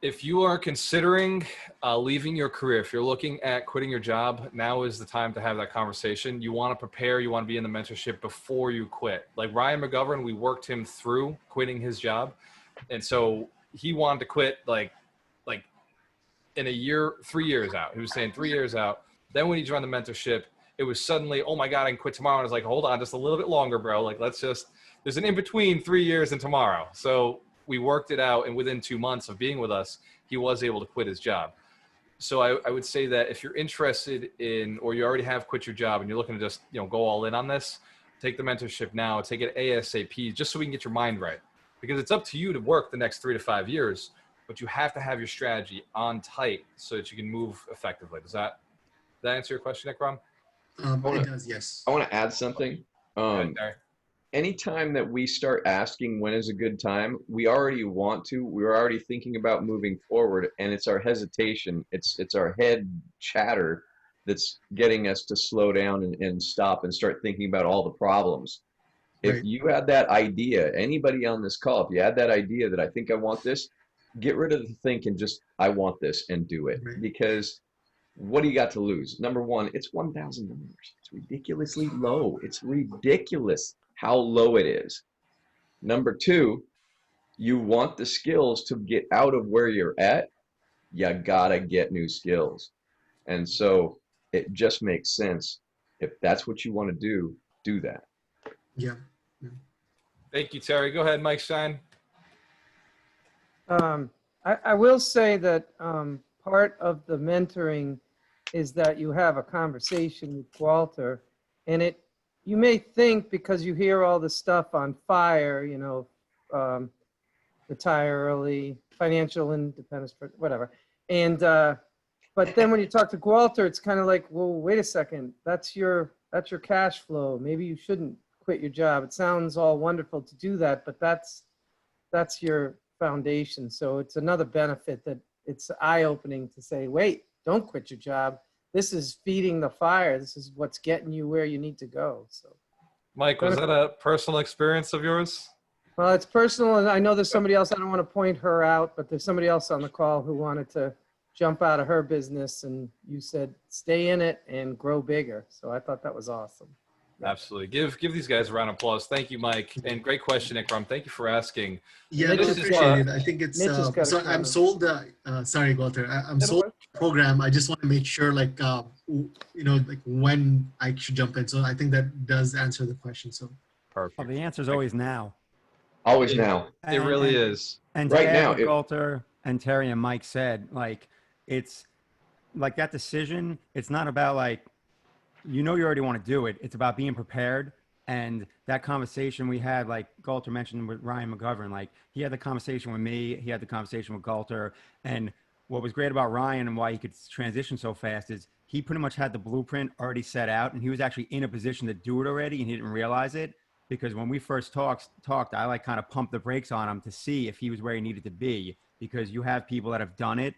If you are considering leaving your career, if you're looking at quitting your job, now is the time to have that conversation. You want to prepare, you want to be in the mentorship before you quit. Like Ryan McGovern, we worked him through quitting his job. And so he wanted to quit like in a year, 3 years out. He was saying 3 years out. Then when he joined the mentorship, it was suddenly, oh my God, I can quit tomorrow. And I was like, hold on, just a little bit longer, bro. Like, there's an in-between 3 years and tomorrow. So we worked it out, and within 2 months of being with us, he was able to quit his job. So I would say that if you're interested in, or you already have quit your job and you're looking to just, go all in on this, take the mentorship now, take it ASAP, just so we can get your mind right. Because it's up to you to work the next 3 to 5 years, but you have to have your strategy on tight so that you can move effectively. Does that answer your question, Ikram? It does, yes. I want to add something. Anytime that we start asking when is a good time, we're already thinking about moving forward, and it's our hesitation, it's our head chatter that's getting us to slow down and stop and start thinking about all the problems. Right. If you had that idea, anybody on this call, if you had that idea that I think I want this, get rid of the think and just I want this and do it. Right. Because what do you got to lose? Number one, it's $1,000. It's ridiculously low. It's ridiculous how low it is. Number two, you want the skills to get out of where you're at. You gotta get new skills. And so it just makes sense. If that's what you want to do that. Yeah. Thank you, Terry. Go ahead, Mike Stein. I will say that part of the mentoring is that you have a conversation with Walter, and you may think, because you hear all the stuff on FIRE, retire early, financial independence, whatever. And, but then when you talk to Walter, it's kind of like, well, wait a second, that's your cash flow. Maybe you shouldn't quit your job. It sounds all wonderful to do that, but that's your foundation. So it's another benefit that it's eye-opening to say, wait, don't quit your job. This is feeding the fire. This is what's getting you where you need to go. So, Mike, was that a personal experience of yours? Well, it's personal, and I know there's somebody else. I don't want to point her out, but there's somebody else on the call who wanted to jump out of her business, and you said stay in it and grow bigger. So I thought that was awesome. Absolutely. Give these guys a round of applause. Thank you, Mike. And great question, Ikram. Thank you for asking. Yeah, Mitch no, is, appreciate it. I think it's, Mitch has got a so I'm comment. sold, sorry, Walter, I'm sold the program. I just want to make sure like when I should jump in. So I think that does answer the question. So Perfect. Well, the answer is always now. Always now. It really is. And Right to now, add what Walter and Terry and Mike said, like, it's like that decision. It's not about like, you already want to do it. It's about being prepared. And that conversation we had, like Galter mentioned with Ryan McGovern, like he had the conversation with me, he had the conversation with Galter. And what was great about Ryan and why he could transition so fast is he pretty much had the blueprint already set out, and he was actually in a position to do it already, and he didn't realize it. Because when we first talked, I like kind of pumped the brakes on him to see if he was where he needed to be, because you have people that have done it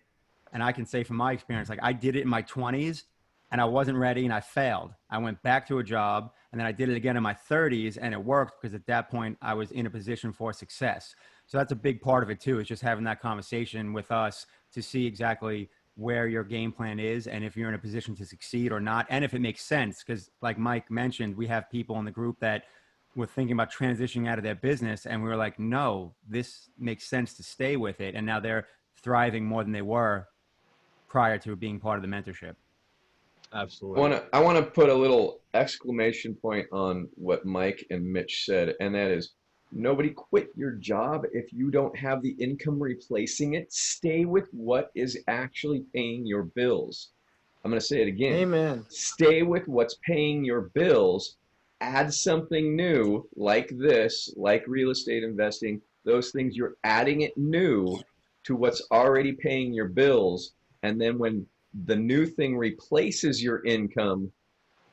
And I can say from my experience, like I did it in my 20s and I wasn't ready and I failed. I went back to a job and then I did it again in my 30s and it worked because at that point I was in a position for success. So that's a big part of it too, is just having that conversation with us to see exactly where your game plan is and if you're in a position to succeed or not, and if it makes sense. Because like Mike mentioned, we have people in the group that were thinking about transitioning out of their business and we were like, no, this makes sense to stay with it. And now they're thriving more than they were prior to being part of the mentorship. Absolutely. I want to put a little exclamation point on what Mike and Mitch said, and that is, nobody quit your job if you don't have the income replacing it. Stay with what is actually paying your bills. I'm going to say it again. Amen. Stay with what's paying your bills. Add something new like this, like real estate investing, those things, you're adding it new to what's already paying your bills. And then when the new thing replaces your income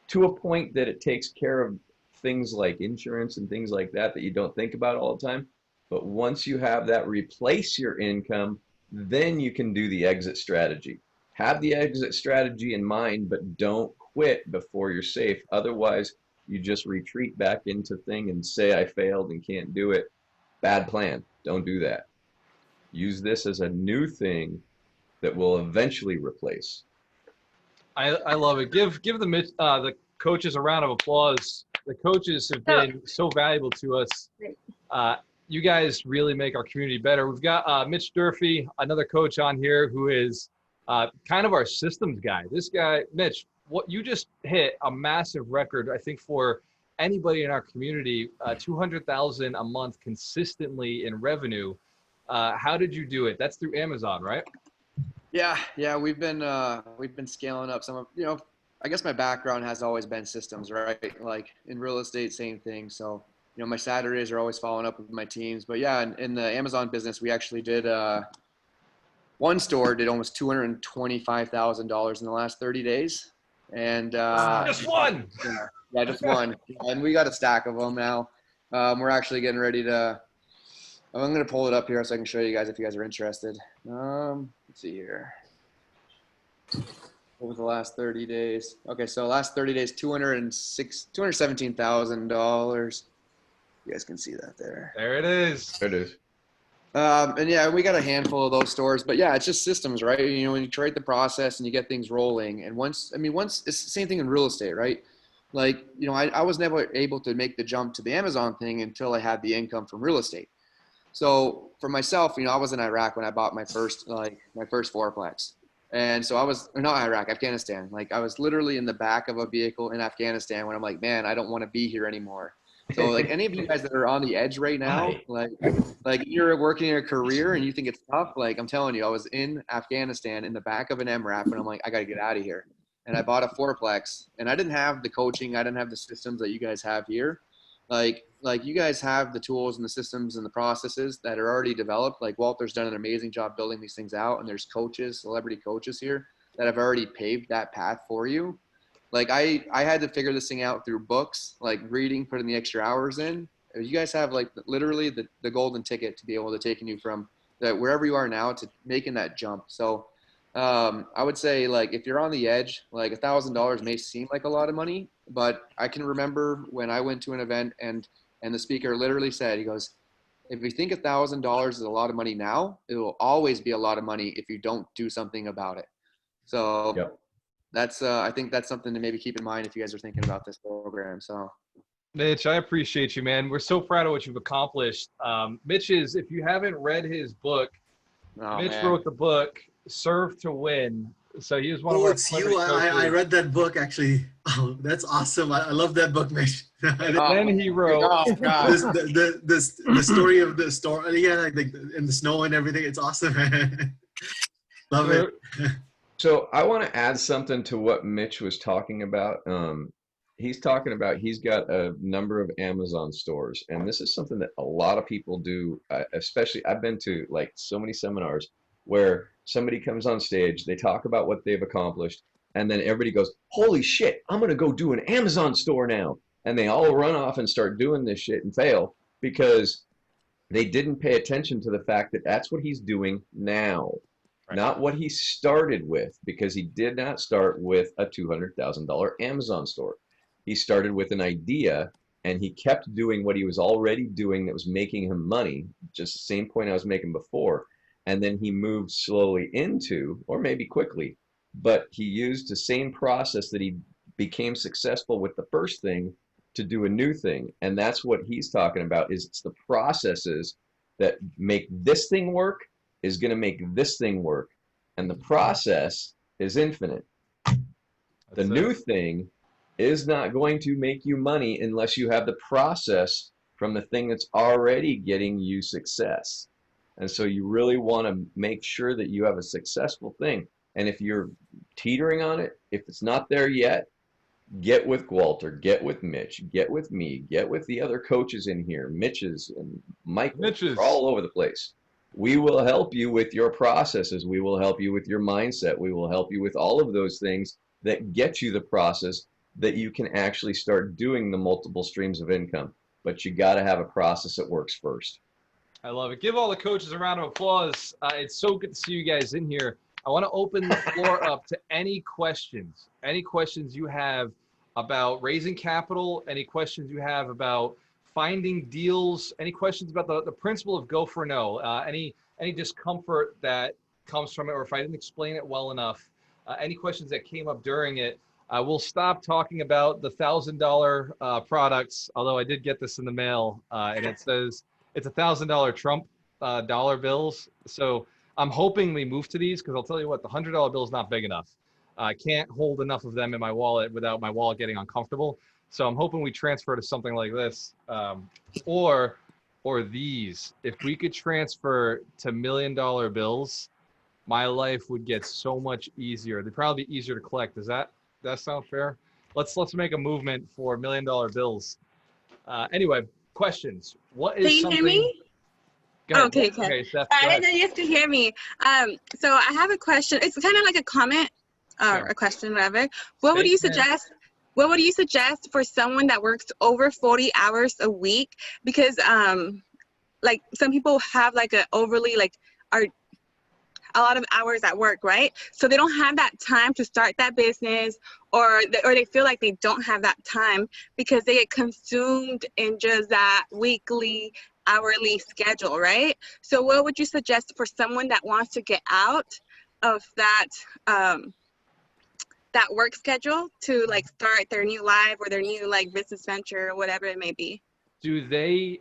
to a point that it takes care of things like insurance and things like that that you don't think about all the time. But once you have that replace your income, then you can do the exit strategy. Have the exit strategy in mind, but don't quit before you're safe. Otherwise, you just retreat back into thing and say, I failed and can't do it. Bad plan. Don't do that. Use this as a new thing that will eventually replace. I love it. Give the coaches a round of applause. The coaches have been so valuable to us. You guys really make our community better. We've got Mitch Durfee, another coach on here who is kind of our systems guy. This guy, Mitch, what you just hit a massive record, I think, for anybody in our community, $200,000 a month consistently in revenue. How did you do it? That's through Amazon, right? Yeah, we've been scaling up some of, I guess my background has always been systems, right? Like in real estate, same thing. So, my Saturdays are always following up with my teams. But yeah, in the Amazon business, we actually did one store did almost $225,000 in the last 30 days. And just one. Yeah, just one. And we got a stack of them now. We're actually getting ready to. I'm going to pull it up here so I can show you guys if you guys are interested. Let's see here. What was the last 30 days? Okay, so last 30 days, $217,000. You guys can see that there. There it is. There it is. And yeah, we got a handful of those stores, but yeah, it's just systems, right? When you create the process and you get things rolling, and once it's the same thing in real estate, right? Like, I was never able to make the jump to the Amazon thing until I had the income from real estate. So for myself, I was in Iraq when I bought my first fourplex. And so I was, or not Iraq, Afghanistan. Like I was literally in the back of a vehicle in Afghanistan when I'm like, man, I don't want to be here anymore. So like any of you guys that are on the edge right now, like you're working a career and you think it's tough. Like I'm telling you, I was in Afghanistan in the back of an MRAP and I'm like, I got to get out of here. And I bought a fourplex and I didn't have the coaching. I didn't have the systems that you guys have here. Like you guys have the tools and the systems and the processes that are already developed. Like Walter's done an amazing job building these things out. And there's coaches, celebrity coaches here that have already paved that path for you. Like I had to figure this thing out through books, like reading, putting the extra hours in. You guys have like literally the golden ticket to be able to take you from that wherever you are now to making that jump. So I would say like if you're on the edge, like $1,000 may seem like a lot of money, but I can remember when I went to an event and the speaker literally said, he goes, if you think $1,000 is a lot of money now, it will always be a lot of money if you don't do something about it. So Yep. That's I think that's something to maybe keep in mind if you guys are thinking about this program. So Mitch, I appreciate you, man. We're so proud of what you've accomplished. Mitch is, if you haven't read his book, Mitch wrote the book, Serve to Win. So he was one of our it's you. I read that book actually. Oh, that's awesome. I love that book, Mitch. Then he wrote the story of the store. Yeah, like in the snow and everything. It's awesome. Love it. So I want to add something to what Mitch was talking about. He's talking about he's got a number of Amazon stores, and this is something that a lot of people do. Especially, I've been to like so many seminars where somebody comes on stage, they talk about what they've accomplished, and then everybody goes, "Holy shit, I'm gonna go do an Amazon store now!" And they all run off and start doing this shit and fail because they didn't pay attention to the fact that that's what he's doing now. not what he started with, because he did not start with a $200,000 Amazon store. He started with an idea, and he kept doing what he was already doing that was making him money, just the same point I was making before. And then he moved slowly into, or maybe quickly, but he used the same process that he became successful with the first thing to do a new thing. And that's what he's talking about, is it's the processes that make this thing work is going to make this thing work. And the process is infinite. The new thing is not going to make you money unless you have the process from the thing that's already getting you success. And so you really want to make sure that you have a successful thing. And if you're teetering on it, if it's not there yet, get with Walter, get with Mitch, get with me, get with the other coaches in here, Mitch's and Mike, we're all over the place. We will help you with your processes. We will help you with your mindset. We will help you with all of those things that get you the process that you can actually start doing the multiple streams of income. But you got to have a process that works first. I love it. Give all the coaches a round of applause. It's so good to see you guys in here. I want to open the floor up to any questions you have about raising capital, any questions you have about finding deals, any questions about the principle of go for no, any discomfort that comes from it, or if I didn't explain it well enough, any questions that came up during it. We'll stop talking about the $1,000 products, although I did get this in the mail, and it says it's $1,000 Trump dollar bills. So I'm hoping we move to these, because I'll tell you what, the $100 bill is not big enough. I can't hold enough of them in my wallet without my wallet getting uncomfortable. So I'm hoping we transfer to something like this, or these. If we could transfer to $1 million bills, my life would get so much easier. They'd probably be easier to collect. Does that sound fair? Let's make a movement for $1 million bills. Anyway, questions. What is Can you something? hear me? Okay, Steph, I didn't know you could hear me. So I have a question. It's kind of like a comment or a question, whatever. What would you suggest? What would you suggest for someone that works over 40 hours a week? Because like some people have like a overly are a lot of hours at work, right? So they don't have that time to start that business, or they feel like they don't have that time because they get consumed in just that weekly, hourly schedule, right? So what would you suggest for someone that wants to get out of that that work schedule to like start their new life or their new like business venture or whatever it may be? Do they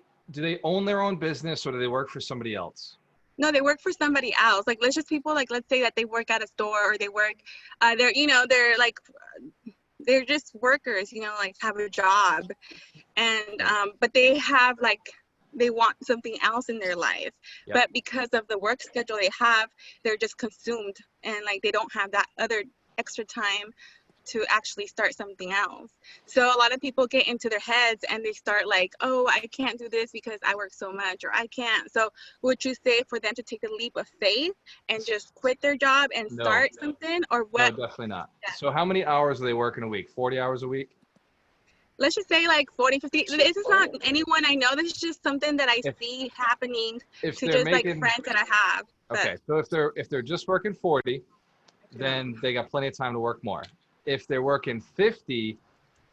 own their own business, or do they work for somebody else? No, they work for somebody else. Like, let's say that they work at a store, or they work, they're just workers, like have a job, and but they have they want something else in their life. Yep. But because of the work schedule they have, they're just consumed, and they don't have that other extra time to actually start something else. So a lot of people get into their heads and they start oh, I can't do this because I work so much, or I can't. So would you say for them to take a leap of faith and just quit their job and start something, or what? No, definitely not. Yeah. So how many hours do they work in a week? 40 hours a week? Let's just say 40, 50. This is not anyone I know. This is just something that I see happening to just friends that I have. Okay, so if they're just working 40, then they got plenty of time to work more. If they're working 50,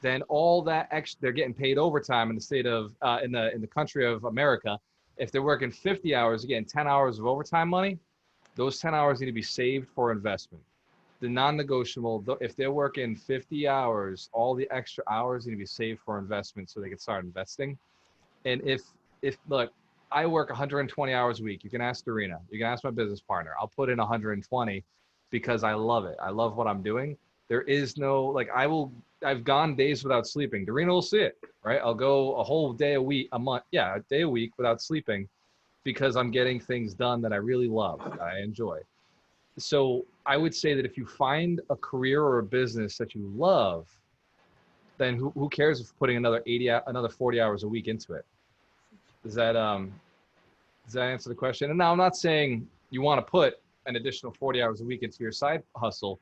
then all that extra, they're getting paid overtime in the state of in the country of America. If they're working 50 hours, again, 10 hours of overtime money, those 10 hours need to be saved for investment. The non-negotiable, if they're working 50 hours, all the extra hours need to be saved for investment so they can start investing. And if look, I work 120 hours a week. You can ask Dorina. You can ask my business partner. I'll put in 120 because I love it. I love what I'm doing. There is no, I've gone days without sleeping. Dorina will see it, right? I'll go a whole day a week, a day a week without sleeping because I'm getting things done that I really love, that I enjoy. So I would say that if you find a career or a business that you love, then who cares if putting another 40 hours a week into it? Does that answer the question? And now I'm not saying you want to put an additional 40 hours a week into your side hustle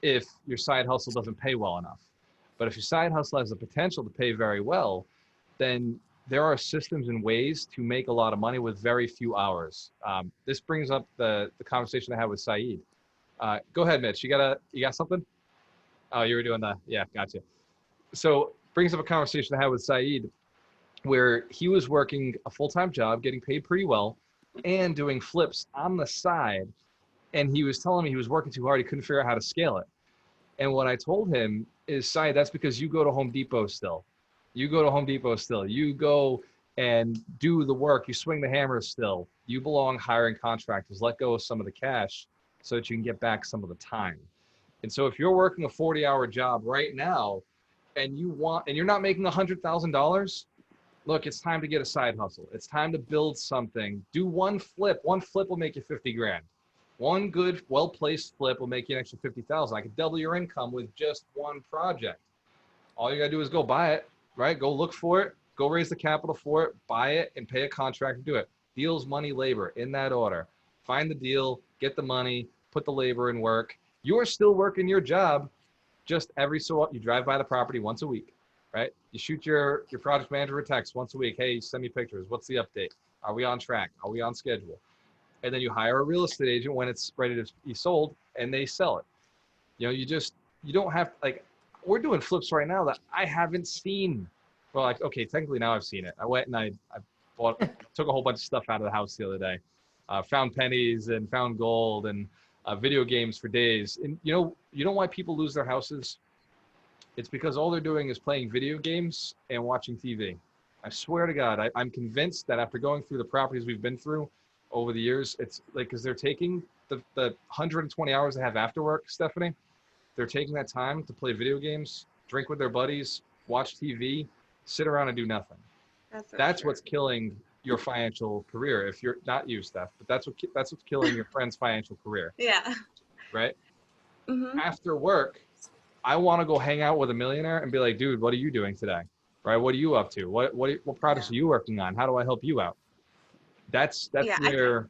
if your side hustle doesn't pay well enough. But if your side hustle has the potential to pay very well, then there are systems and ways to make a lot of money with very few hours. This brings up the conversation I had with Saeed. Go ahead, Mitch. You got something? Oh, you were doing the, yeah, gotcha. So brings up a conversation I had with Saeed where he was working a full-time job, getting paid pretty well, and doing flips on the side. And he was telling me he was working too hard. He couldn't figure out how to scale it. And what I told him is, Saeed, that's because you go to Home Depot still. You go to Home Depot still. You go and do the work. You swing the hammer still. You belong hiring contractors. Let go of some of the cash so that you can get back some of the time. And so if you're working a 40-hour job right now and you're not making $100,000, look, it's time to get a side hustle. It's time to build something. Do one flip. One flip will make you 50 grand. One good, well-placed flip will make you an extra 50,000. I could double your income with just one project. All you gotta do is go buy it, right? Go look for it, go raise the capital for it, buy it, and pay a contractor to do it. Deals, money, labor, in that order. Find the deal, get the money, put the labor in work. You're still working your job, just every so often. You drive by the property once a week, right? You shoot your project manager a text once a week. Hey, send me pictures. What's the update? Are we on track? Are we on schedule? And then you hire a real estate agent when it's ready to be sold, and they sell it. You know, you don't have, like, we're doing flips right now that I haven't seen. Well, like, okay, technically now I've seen it. I went and I took a whole bunch of stuff out of the house the other day. Found pennies and found gold and video games for days. And you know why people lose their houses? It's because all they're doing is playing video games and watching TV. I swear to God, I'm convinced that after going through the properties we've been through over the years, it's like, because they're taking the 120 hours they have after work, Stephanie, they're taking that time to play video games, drink with their buddies, watch TV, sit around and do nothing. That's what's killing your financial career. If you're not you, Steph, but that's what's killing your friend's financial career. Yeah. Right? Mm-hmm. After work, I want to go hang out with a millionaire and be like, dude, what are you doing today? Right? What are you up to? What projects are you working on? How do I help you out? That's where.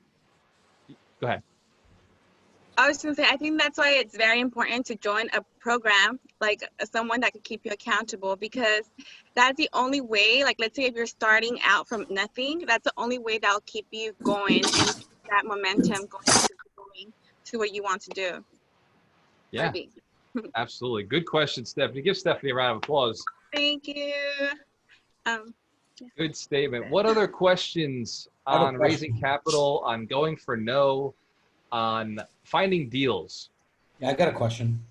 Go ahead. I was going to say, I think that's why it's very important to join a program, like someone that could keep you accountable, because that's the only way, like, let's say if you're starting out from nothing, that's the only way that'll keep you going and keep that momentum going to what you want to do. Yeah, absolutely. Good question, Stephanie. Give Stephanie a round of applause. Thank you. Good statement. What other questions on raising capital, on going for no, on finding deals? Yeah, I got a question.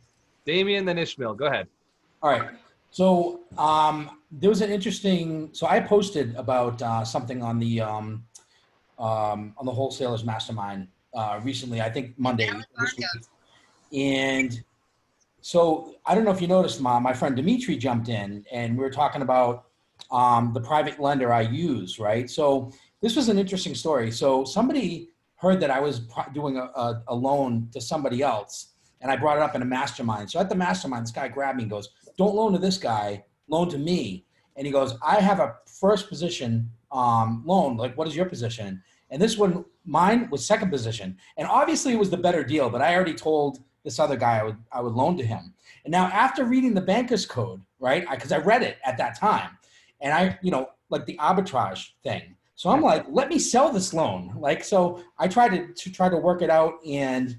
Damien, then Ishmael. Go ahead. All right. So there was an interesting. So I posted about something on the wholesalers mastermind recently. I think Monday this week. And so I don't know if you noticed, my friend Dimitri jumped in, and we were talking about the private lender I use, right? So this was an interesting story. So somebody heard that I was doing a loan to somebody else, and I brought it up in a mastermind. So at the mastermind, this guy grabbed me and goes, don't loan to this guy, loan to me. And he goes, I have a first position loan. Like, what is your position? And this one, mine was second position. And obviously it was the better deal, but I already told this other guy I would loan to him. And now after reading the banker's code, right, because I read it at that time, and I, like the arbitrage thing. So I'm like, let me sell this loan. Like, so I tried to work it out and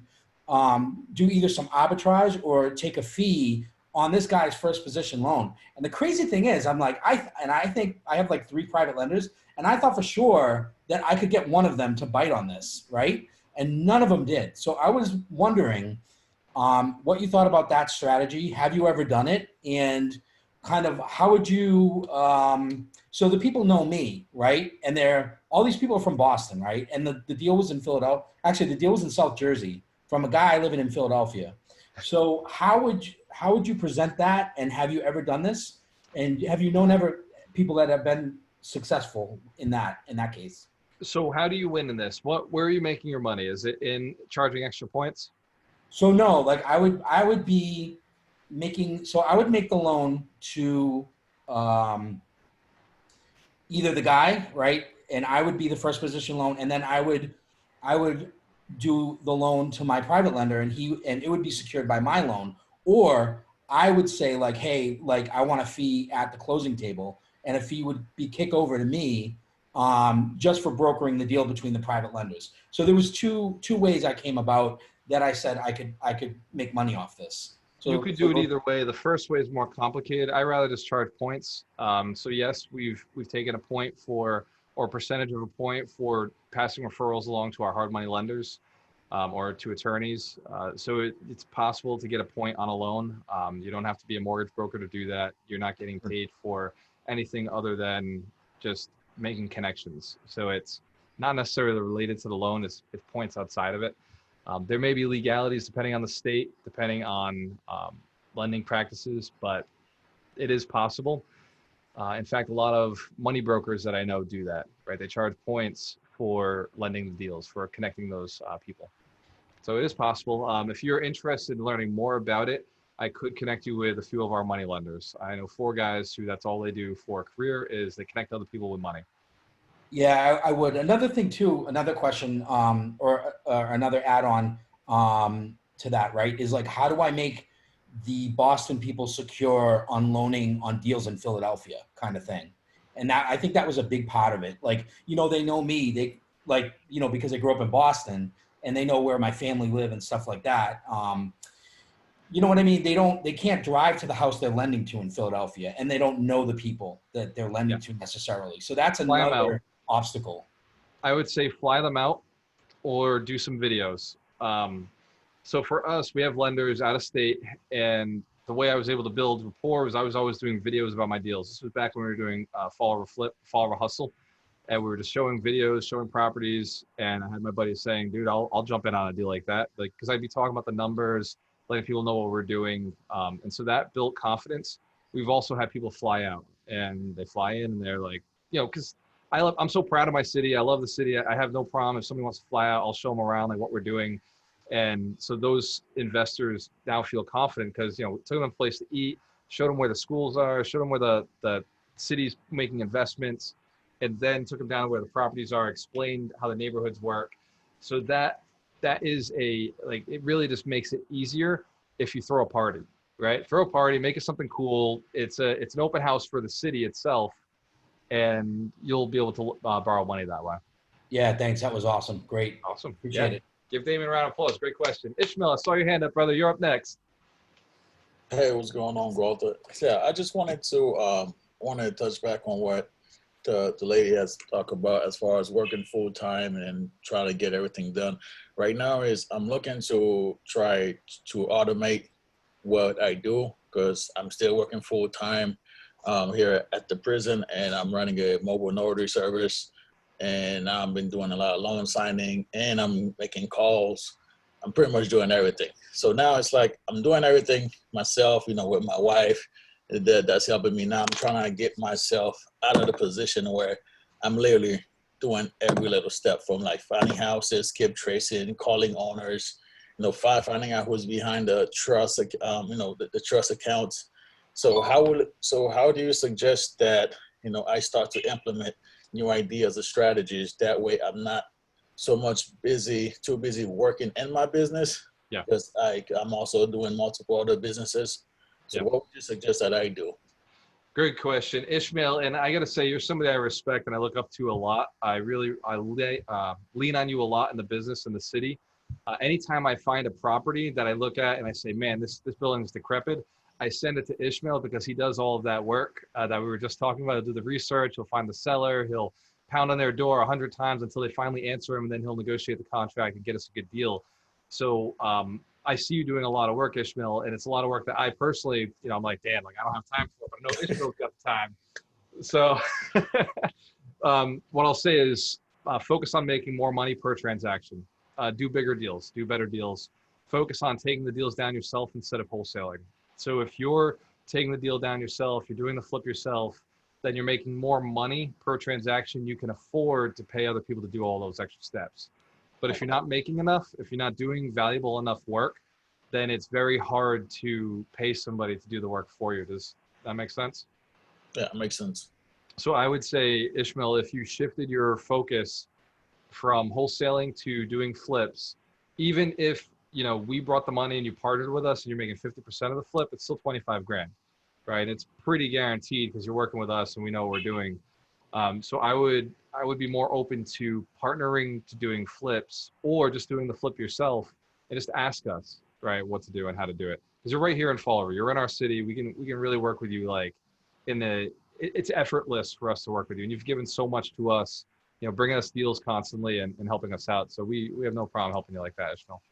do either some arbitrage or take a fee on this guy's first position loan. And the crazy thing is, I'm like, I think I have like 3 private lenders, and I thought for sure that I could get one of them to bite on this, right? And none of them did. So I was wondering what you thought about that strategy. Have you ever done it? And kind of how would you, so the people know me, right? And all these people are from Boston, right? And the deal was in Philadelphia. Actually, the deal was in South Jersey from a guy living in Philadelphia. So how would you present that? And have you ever done this? And have you known people that have been successful in that case? So how do you win in this? Where are you making your money? Is it in charging extra points? So no, like I would be making, so I would make the loan to either the guy, right? And I would be the first position loan. And then I would do the loan to my private lender, and it would be secured by my loan. Or I would say like, hey, like I want a fee at the closing table, and a fee would be kick over to me just for brokering the deal between the private lenders. So there was two ways I came about that I said I could make money off this. So you could do it either way. The first way is more complicated. I rather just charge points. So yes, we've taken a point for, or a percentage of a point for passing referrals along to our hard money lenders or to attorneys. So it's possible to get a point on a loan. You don't have to be a mortgage broker to do that. You're not getting paid for anything other than just making connections. So it's not necessarily related to the loan. It's points outside of it. There may be legalities depending on the state, depending on lending practices, but it is possible. In fact, a lot of money brokers that I know do that, right? They charge points for lending the deals, for connecting those people. So it is possible. If you're interested in learning more about it, I could connect you with a few of our money lenders. I know 4 guys who that's all they do for a career is they connect other people with money. Yeah, I would. Another thing too, another question, or another add-on to that, right, is like, how do I make the Boston people secure on loaning on deals in Philadelphia, kind of thing? And that, I think that was a big part of it. Like, you know, they know me, they like, you know, because I grew up in Boston, and they know where my family live and stuff like that. You know what I mean? They can't drive to the house they're lending to in Philadelphia, and they don't know the people that they're lending to necessarily. So that's Fly 'em another out. obstacle. I would say fly them out or do some videos. So for us, we have lenders out of state, and the way I was able to build rapport was I was always doing videos about my deals. This was back when we were doing Fall of a Flip, Fall of a Hustle, and we were just showing videos, showing properties, and I had my buddy saying, dude, I'll jump in on a deal like that, like, because I'd be talking about the numbers, letting people know what we're doing, and so that built confidence. We've also had people fly out, and they fly in, and they're like, you know, because I'm so proud of my city. I love the city. I have no problem if somebody wants to fly out. I'll show them around like what we're doing, and so those investors now feel confident because, you know, we took them a place to eat, showed them where the schools are, showed them where the city's making investments, and then took them down to where the properties are, explained how the neighborhoods work. So that is like, it really just makes it easier if you throw a party, right? Throw a party, make it something cool. It's an open house for the city itself, and you'll be able to borrow money that way. Yeah, thanks. That was awesome. Great. Awesome. Appreciate it. Give Damien a round of applause. Great question. Ishmael, I saw your hand up, brother. You're up next. Hey, what's going on, Walter? Yeah, I just wanted to touch back on what the lady has talked about as far as working full time and trying to get everything done. Right now is I'm looking to try to automate what I do because I'm still working full time here at the prison, and I'm running a mobile notary service, and I've been doing a lot of loan signing, and I'm making calls. I'm pretty much doing everything. So now it's like I'm doing everything myself, you know, with my wife. That's helping me now. I'm trying to get myself out of the position where I'm literally doing every little step, from like finding houses, skip tracing, calling owners, you know, finding out who's behind the trust, you know, the trust accounts. So how do you suggest that, you know, I start to implement new ideas or strategies? That way I'm not so much too busy working in my business. Yeah. Because I'm also doing multiple other businesses. So what would you suggest that I do? Great question, Ishmael. And I got to say, you're somebody I respect and I look up to a lot. I lean on you a lot in the business in the city. Anytime I find a property that I look at and I say, man, this building is decrepit, I send it to Ishmael because he does all of that work that we were just talking about. He'll do the research, he'll find the seller, he'll pound on their door 100 times until they finally answer him, and then he'll negotiate the contract and get us a good deal. So I see you doing a lot of work, Ishmael, and it's a lot of work that I personally, you know, I'm like, damn, like I don't have time for it, but I know Ishmael's got the time. So what I'll say is focus on making more money per transaction. Do bigger deals, do better deals. Focus on taking the deals down yourself instead of wholesaling. So if you're taking the deal down yourself, you're doing the flip yourself, then you're making more money per transaction. You can afford to pay other people to do all those extra steps. But if you're not making enough, if you're not doing valuable enough work, then it's very hard to pay somebody to do the work for you. Does that make sense? Yeah, it makes sense. So I would say, Ishmael, if you shifted your focus from wholesaling to doing flips, even if, you know, we brought the money and you partnered with us and you're making 50% of the flip, it's still 25 grand. right? It's pretty guaranteed because you're working with us and we know what we're doing. So I would be more open to partnering to doing flips or just doing the flip yourself and just ask us, right, what to do and how to do it. Because you're right here in Fall River. You're in our city. We can really work with you. Like it's effortless for us to work with you. And you've given so much to us, bringing us deals constantly and helping us out. So we have no problem helping you like that, Ishmael.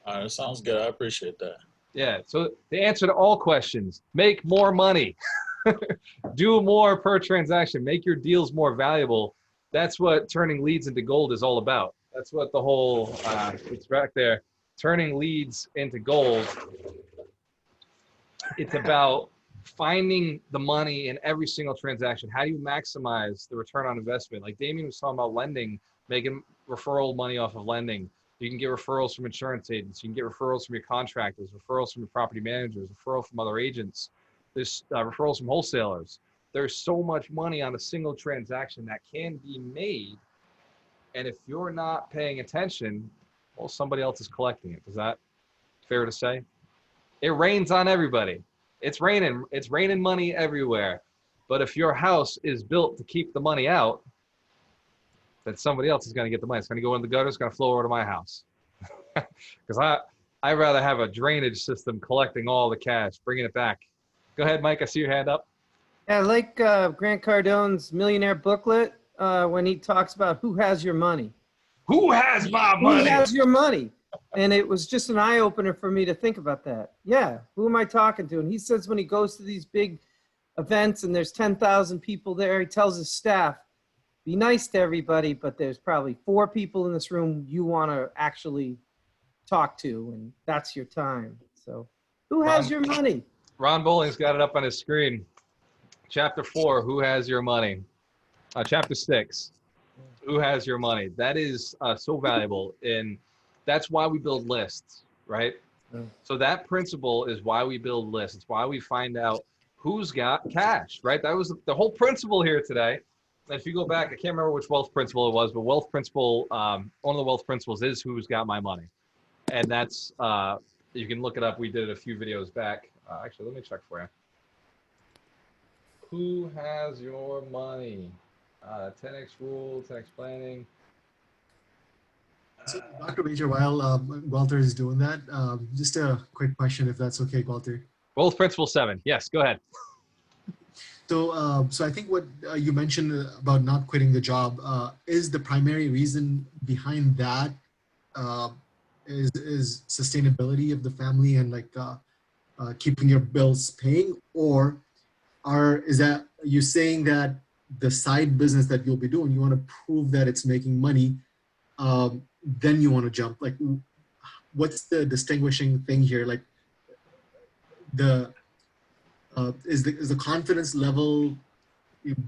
All right, that sounds good. I appreciate that. Yeah. So the answer to all questions: make more money. Do more per transaction, make your deals more valuable. That's what turning leads into gold is all about. That's what the whole, it's right there, turning leads into gold. It's about finding the money in every single transaction. How do you maximize the return on investment? Like Damien was talking about lending, making referral money off of lending. You can get referrals from insurance agents. You can get referrals from your contractors, referrals from your property managers, referral from other agents. There's referrals from wholesalers. There's so much money on a single transaction that can be made. And if you're not paying attention, well, somebody else is collecting it. Is that fair to say? It rains on everybody. It's raining money everywhere. But if your house is built to keep the money out, then somebody else is going to get the money. It's going to go in the gutter. It's going to flow over to my house. Because I'd rather have a drainage system collecting all the cash, bringing it back. Go ahead, Mike. I see your hand up. Yeah, I like Grant Cardone's Millionaire booklet when he talks about who has your money. Who has my money? Who has your money? And it was just an eye-opener for me to think about that. Yeah, who am I talking to? And he says when he goes to these big events and there's 10,000 people there, he tells his staff, be nice to everybody, but there's probably 4 people in this room you want to actually talk to, and that's your time. So who has your money? Ron Bowling's got it up on his screen. Chapter 4, who has your money? Chapter 6, who has your money? That is so valuable, and that's why we build lists, right? So that principle is why we build lists. It's why we find out who's got cash, right? That was the whole principle here today. And if you go back, I can't remember which wealth principle it was, but wealth principle, one of the wealth principles is who's got my money. And that's, you can look it up. We did it a few videos back. Actually, let me check for you. Who has your money? 10X rule, 10X planning. So, Dr. Major, while Walter is doing that, just a quick question, if that's okay, Walter. Wealth principle 7. Yes, go ahead. So, so I think what you mentioned about not quitting the job is the primary reason behind that is sustainability of the family and like keeping your bills paying, or is that you saying that the side business that you'll be doing, you want to prove that it's making money, then you want to jump? Like, what's the distinguishing thing here? Like, is the confidence level,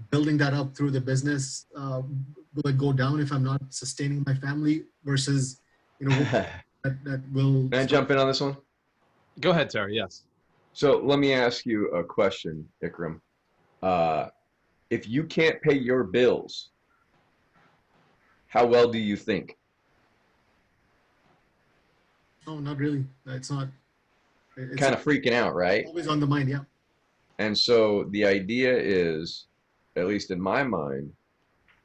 building that up through the business, will it go down if I'm not sustaining my family versus, that will. Can I jump in on this one? Go ahead, Terry. Yes. So let me ask you a question, Ikram. If you can't pay your bills, how well do you think? No, not really. It's not. It's kind of freaking out, right? Always on the mind, yeah. And so the idea is, at least in my mind,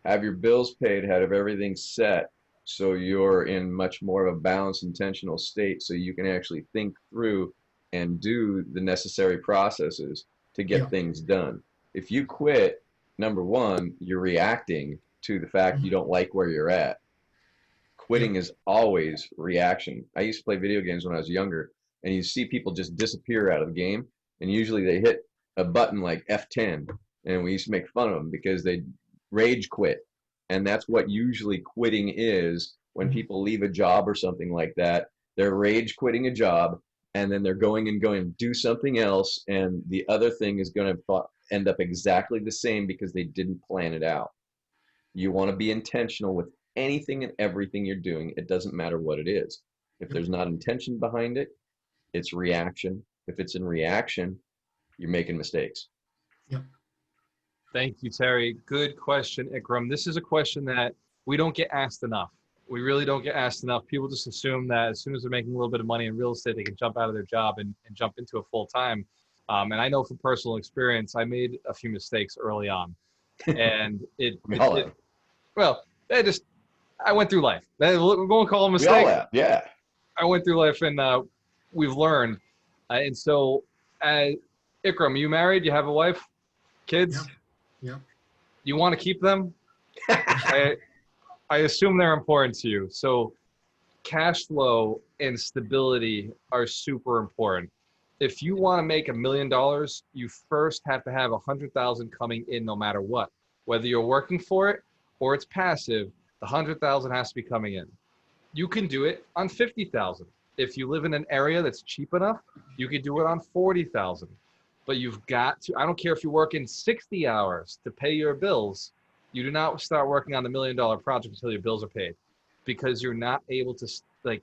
have your bills paid, have everything set, so you're in much more of a balanced, intentional state, so you can actually think through and do the necessary processes to get things done. If you quit, number one, you're reacting to the fact you don't like where you're at. Quitting is always reaction. I used to play video games when I was younger, and you see people just disappear out of the game, and usually they hit a button like F10, and we used to make fun of them because they rage quit. And that's what usually quitting is when people leave a job or something like that. They're rage quitting a job, and then they're going to do something else, and the other thing is going to end up exactly the same because they didn't plan it out. You want to be intentional with anything and everything you're doing. It doesn't matter what it is. If there's not intention behind it, it's reaction. If it's in reaction, you're making mistakes. Yep. Thank you, Terry. Good question, Ikram. This is a question that we don't get asked enough. We really don't get asked enough. People just assume that as soon as they're making a little bit of money in real estate, they can jump out of their job and jump into a full-time. And I know from personal experience, I made a few mistakes early on, and We all have. well, I went through life. We won't call them We all mistakes. have. Yeah. I went through life, and we've learned. And so, Ikram, you married? You have a wife, kids? Yeah. You want to keep them? I assume they're important to you. So cash flow and stability are super important. If you want to make $1 million, you first have to have 100,000 coming in no matter what. Whether you're working for it or it's passive, the 100,000 has to be coming in. You can do it on 50,000. If you live in an area that's cheap enough, you can do it on 40,000. But you've got to, I don't care if you're working 60 hours to pay your bills, you do not start working on the $1 million project until your bills are paid, because you're not able to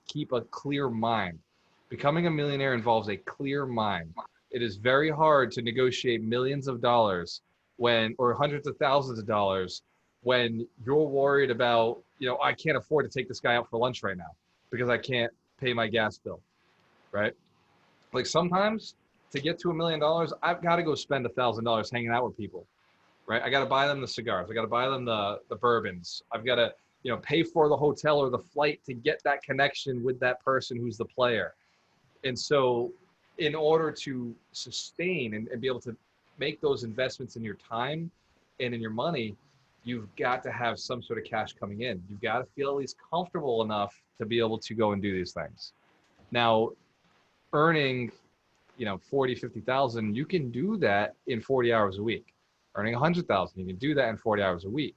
keep a clear mind. Becoming a millionaire involves a clear mind. It is very hard to negotiate millions of dollars or hundreds of thousands of dollars when you're worried about, I can't afford to take this guy out for lunch right now because I can't pay my gas bill, right? Like sometimes to get to $1 million, I've got to go spend $1,000 hanging out with people, right? I got to buy them the cigars. I got to buy them the bourbons. I've got to, pay for the hotel or the flight to get that connection with that person who's the player. And so in order to sustain and be able to make those investments in your time and in your money, you've got to have some sort of cash coming in. You've got to feel at least comfortable enough to be able to go and do these things. Now, earning, 40, 50,000, you can do that in 40 hours a week. Earning 100,000, you can do that in 40 hours a week.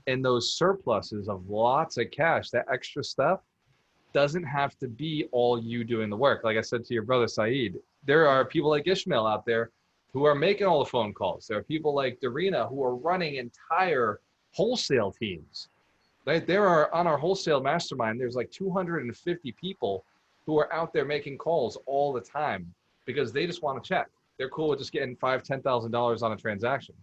And those surpluses of lots of cash, that extra stuff, doesn't have to be all you doing the work. Like I said to your brother Saeed, there are people like Ishmael out there who are making all the phone calls. There are people like Darina who are running entire wholesale teams. Right? There are, on our wholesale mastermind, there's like 250 people who are out there making calls all the time because they just want to check. They're cool with just getting $5,000, $10,000 on a transaction.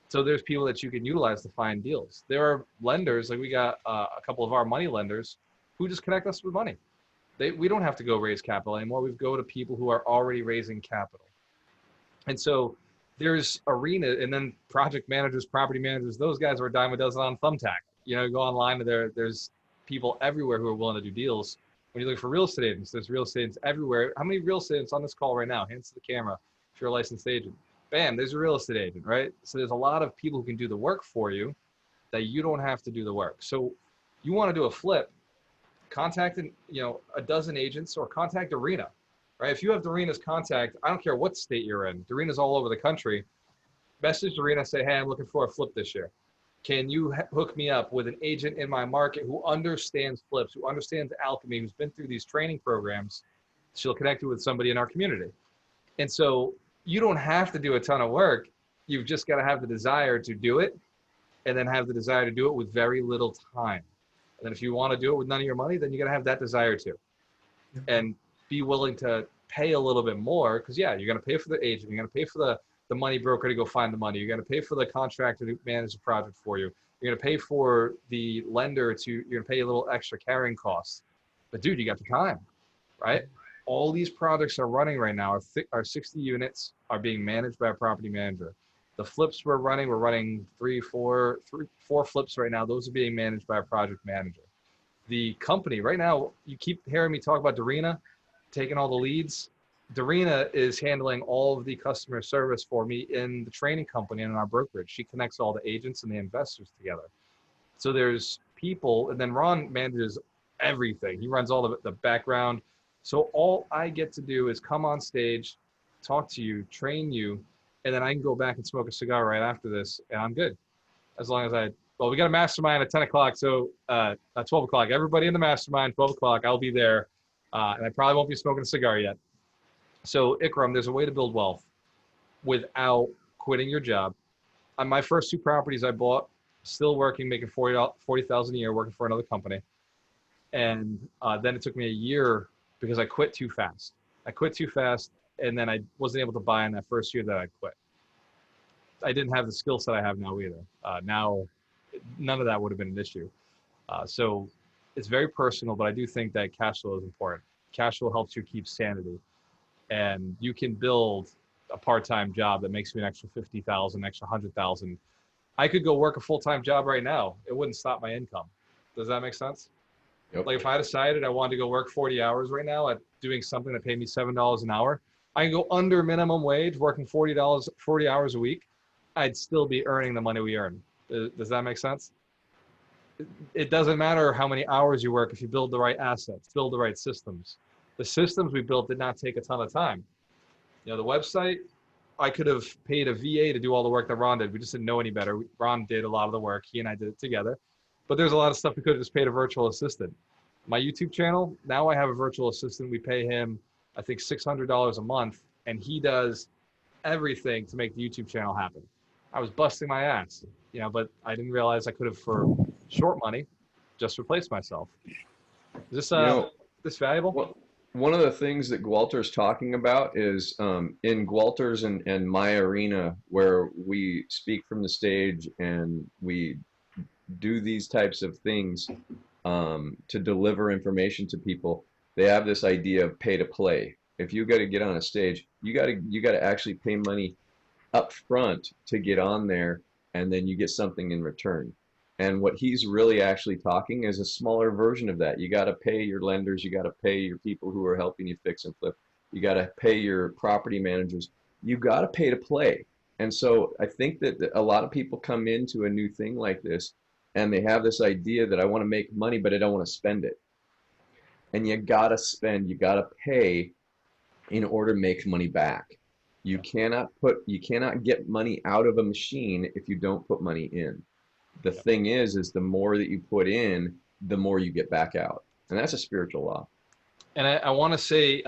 So there's people that you can utilize to find deals. There are lenders, like we got a couple of our money lenders who just connect us with money. We don't have to go raise capital anymore. We go to people who are already raising capital. And so there's arena, and then project managers, property managers, those guys are a dime a dozen on Thumbtack. Go online, there's people everywhere who are willing to do deals. When you look for real estate agents, there's real estate agents everywhere. How many real estate agents on this call right now? Hands to the camera if you're a licensed agent. Bam, there's a real estate agent, right? So there's a lot of people who can do the work for you that you don't have to do the work. So you want to do a flip, contact a dozen agents or contact Arena, right? If you have Darina's contact, I don't care what state you're in, Darina's all over the country. Message Darina, say, hey, I'm looking for a flip this year. Can you hook me up with an agent in my market who understands flips, who understands alchemy, who's been through these training programs? She'll connect you with somebody in our community. And so you don't have to do a ton of work. You've just got to have the desire to do it, and then have the desire to do it with very little time. And then if you want to do it with none of your money, then you got to have that desire too. And be willing to pay a little bit more, because you're going to pay for the agent, you're going to pay for the money broker to go find the money, you're going to pay for the contractor to manage the project for you, you're going to pay for the lender you're going to pay a little extra carrying costs. But dude, you got the time, right? All these projects are running right now. Our 60 units are being managed by a property manager. The flips we're running four flips right now. Those are being managed by a project manager. The company right now, you keep hearing me talk about Darina taking all the leads. Darina is handling all of the customer service for me in the training company and in our brokerage. She connects all the agents and the investors together. So there's people, and then Ron manages everything. He runs all the background. So all I get to do is come on stage, talk to you, train you, and then I can go back and smoke a cigar right after this, and I'm good. As long as we got a mastermind at 10 o'clock, so at 12 o'clock. Everybody in the mastermind, 12 o'clock, I'll be there, and I probably won't be smoking a cigar yet. So Ikram, there's a way to build wealth without quitting your job. On my first two properties I bought, still working, making $40,000 a year, working for another company. And then it took me a year because I quit too fast. And then I wasn't able to buy in that first year that I quit. I didn't have the skill set I have now either. Now, none of that would have been an issue. So it's very personal, but I do think that cash flow is important. Cash flow helps you keep sanity. And you can build a part-time job that makes me an extra 50,000, extra 100,000. I could go work a full-time job right now. It wouldn't stop my income. Does that make sense? Yep. Like if I decided I wanted to go work 40 hours right now at doing something that paid me $7 an hour, I can go under minimum wage working $40, 40 hours a week. I'd still be earning the money we earn. Does that make sense? It doesn't matter how many hours you work if you build the right assets, build the right systems. The systems we built did not take a ton of time. You know, the website, I could have paid a VA to do all the work that Ron did. We just didn't know any better. Ron did a lot of the work. He and I did it together. But there's a lot of stuff we could have just paid a virtual assistant. My YouTube channel, now I have a virtual assistant. We pay him, I think, $600 a month, and he does everything to make the YouTube channel happen. I was busting my ass, you know, but I didn't realize I could have, for short money, just replaced myself. Is this this valuable? Well, one of the things that Gwalter's talking about is in Gwalter's and my arena, where we speak from the stage and we do these types of things to deliver information to people. They have this idea of pay to play. If you got to get on a stage, you got to actually pay money up front to get on there, and then you get something in return. And what he's really actually talking is a smaller version of that. You got to pay your lenders, you got to pay your people who are helping you fix and flip, you got to pay your property managers, you got to pay to play. And so I think that a lot of people come into a new thing like this and they have this idea that I want to make money, but I don't want to spend it. And you got to spend, you got to pay in order to make money back. You cannot get money out of a machine if you don't put money in. The thing is the more that you put in, the more you get back out. And that's a spiritual law. And I want to say,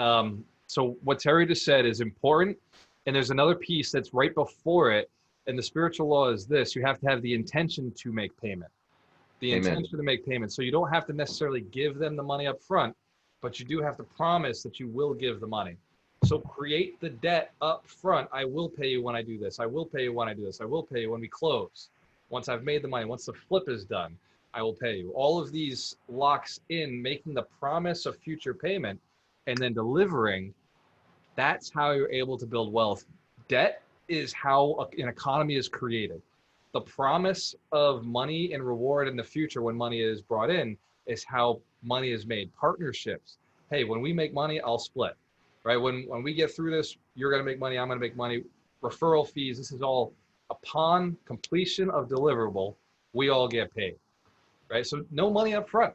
so what Terry just said is important. And there's another piece that's right before it. And the spiritual law is this: you have to have the intention to make payment. The Amen. intention to make payment. So you don't have to necessarily give them the money up front, but you do have to promise that you will give the money. So create the debt up front. I will pay you when I do this. I will pay you when I do this. I will pay you when we close. Once I've made the money, once the flip is done, I will pay you. All of these locks in making the promise of future payment and then delivering. That's how you're able to build wealth. Debt is how an economy is created. The promise of money and reward in the future when money is brought in is how money is made. Partnerships. Hey, when we make money, I'll split. Right? When we get through this, you're going to make money, I'm going to make money. Referral fees, this is all upon completion of deliverable, we all get paid. Right? So no money up front.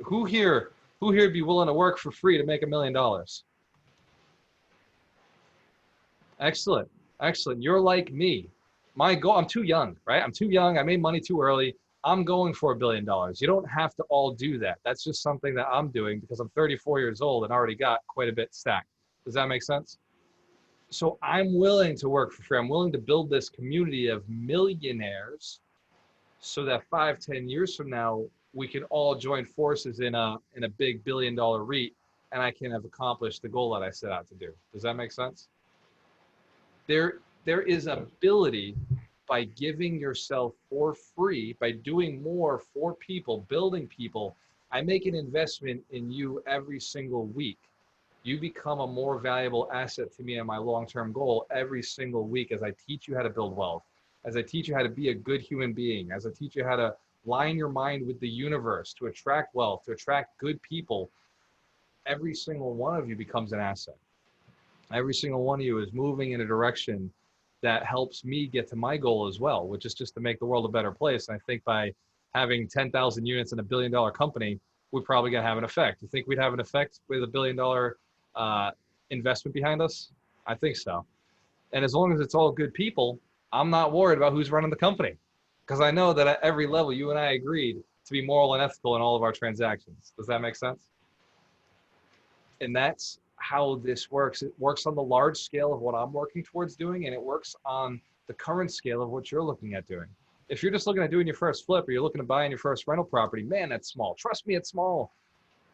Who here would be willing to work for free to make $1 million? Excellent. Excellent. You're like me. My goal, I'm too young, right? I'm too young. I made money too early. I'm going for $1 billion. You don't have to all do that. That's just something that I'm doing because I'm 34 years old and already got quite a bit stacked. Does that make sense? So I'm willing to work for free. I'm willing to build this community of millionaires so that 5-10 years from now, we can all join forces in a big $1 billion REIT and I can have accomplished the goal that I set out to do. Does that make sense? There is ability by giving yourself for free, by doing more for people, building people. I make an investment in you every single week. You become a more valuable asset to me and my long-term goal every single week as I teach you how to build wealth, as I teach you how to be a good human being, as I teach you how to line your mind with the universe to attract wealth, to attract good people. Every single one of you becomes an asset. Every single one of you is moving in a direction that helps me get to my goal as well, which is just to make the world a better place. And I think by having 10,000 units in a $1 billion company, we're probably going to have an effect. You think we'd have an effect with $1 billion investment behind us? I think so. And as long as it's all good people, I'm not worried about who's running the company because I know that at every level, you and I agreed to be moral and ethical in all of our transactions. Does that make sense? And that's how this works. It works on the large scale of what I'm working towards doing, and it works on the current scale of what you're looking at doing. If you're just looking at doing your first flip or you're looking to buy in your first rental property, man, that's small. Trust me, it's small.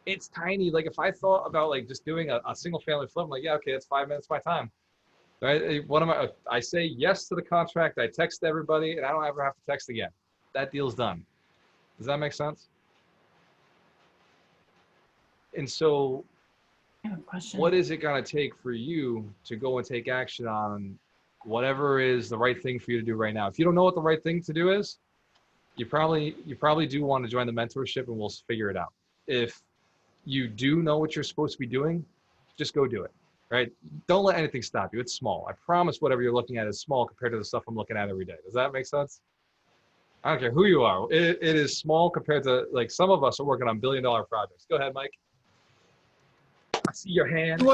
It's tiny. Like if I thought about like just doing a single family flip, I'm like, yeah, okay, that's 5 minutes of my time. Right? I say yes to the contract. I text everybody and I don't ever have to text again. That deal's done. Does that make sense? And so I have a question. what is it going to take for you to go and take action on whatever is the right thing for you to do right now? If you don't know what the right thing to do is, you probably do want to join the mentorship, and we'll figure it out. If you do know what you're supposed to be doing, just go do it, right? Don't let anything stop you. It's small. I promise whatever you're looking at is small compared to the stuff I'm looking at every day. Does that make sense? I don't care who you are. It is small compared to, like, some of us are working on billion-dollar projects. Go ahead, Mike. I see your hand.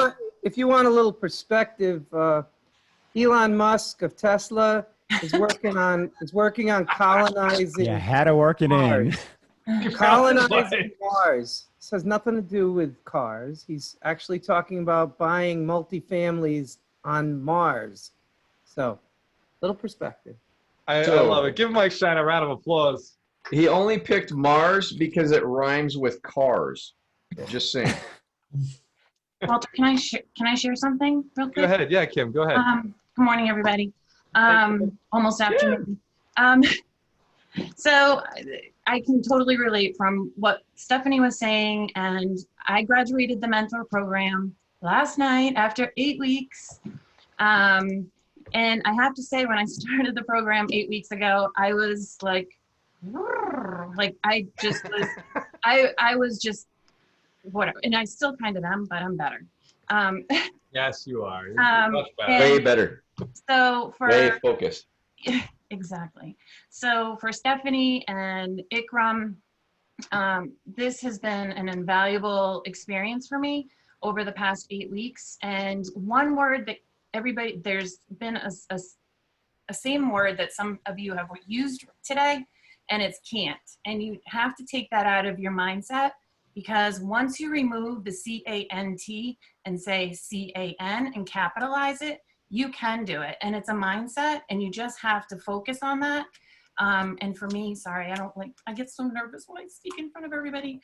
If you want a little perspective, Elon Musk of Tesla is working on colonizing Yeah, how to work it Mars. in. Colonizing Mars. This has nothing to do with cars. He's actually talking about buying multifamilies on Mars. So, little perspective. I love it. Give Mike Shine a round of applause. He only picked Mars because it rhymes with cars. Just saying. Walter, can I share something real quick? Go ahead. Yeah, Kim, go ahead. Good morning, everybody. Almost afternoon. So I can totally relate from what Stephanie was saying, and I graduated the mentor program last night after 8 weeks. And I have to say, when I started the program 8 weeks ago, I was like I just was, I was just whatever, and I still kind of am, but I'm better. Yes, you are. Much better. Way better. So for way focused. Exactly. So for Stephanie and Ikram, this has been an invaluable experience for me over the past 8 weeks. And one word that everybody, there's been a same word that some of you have used today, and it's can't. And you have to take that out of your mindset, because once you remove the C-A-N-T and say C-A-N and capitalize it, you can do it. And it's a mindset, and you just have to focus on that. And for me, sorry, I get so nervous when I speak in front of everybody.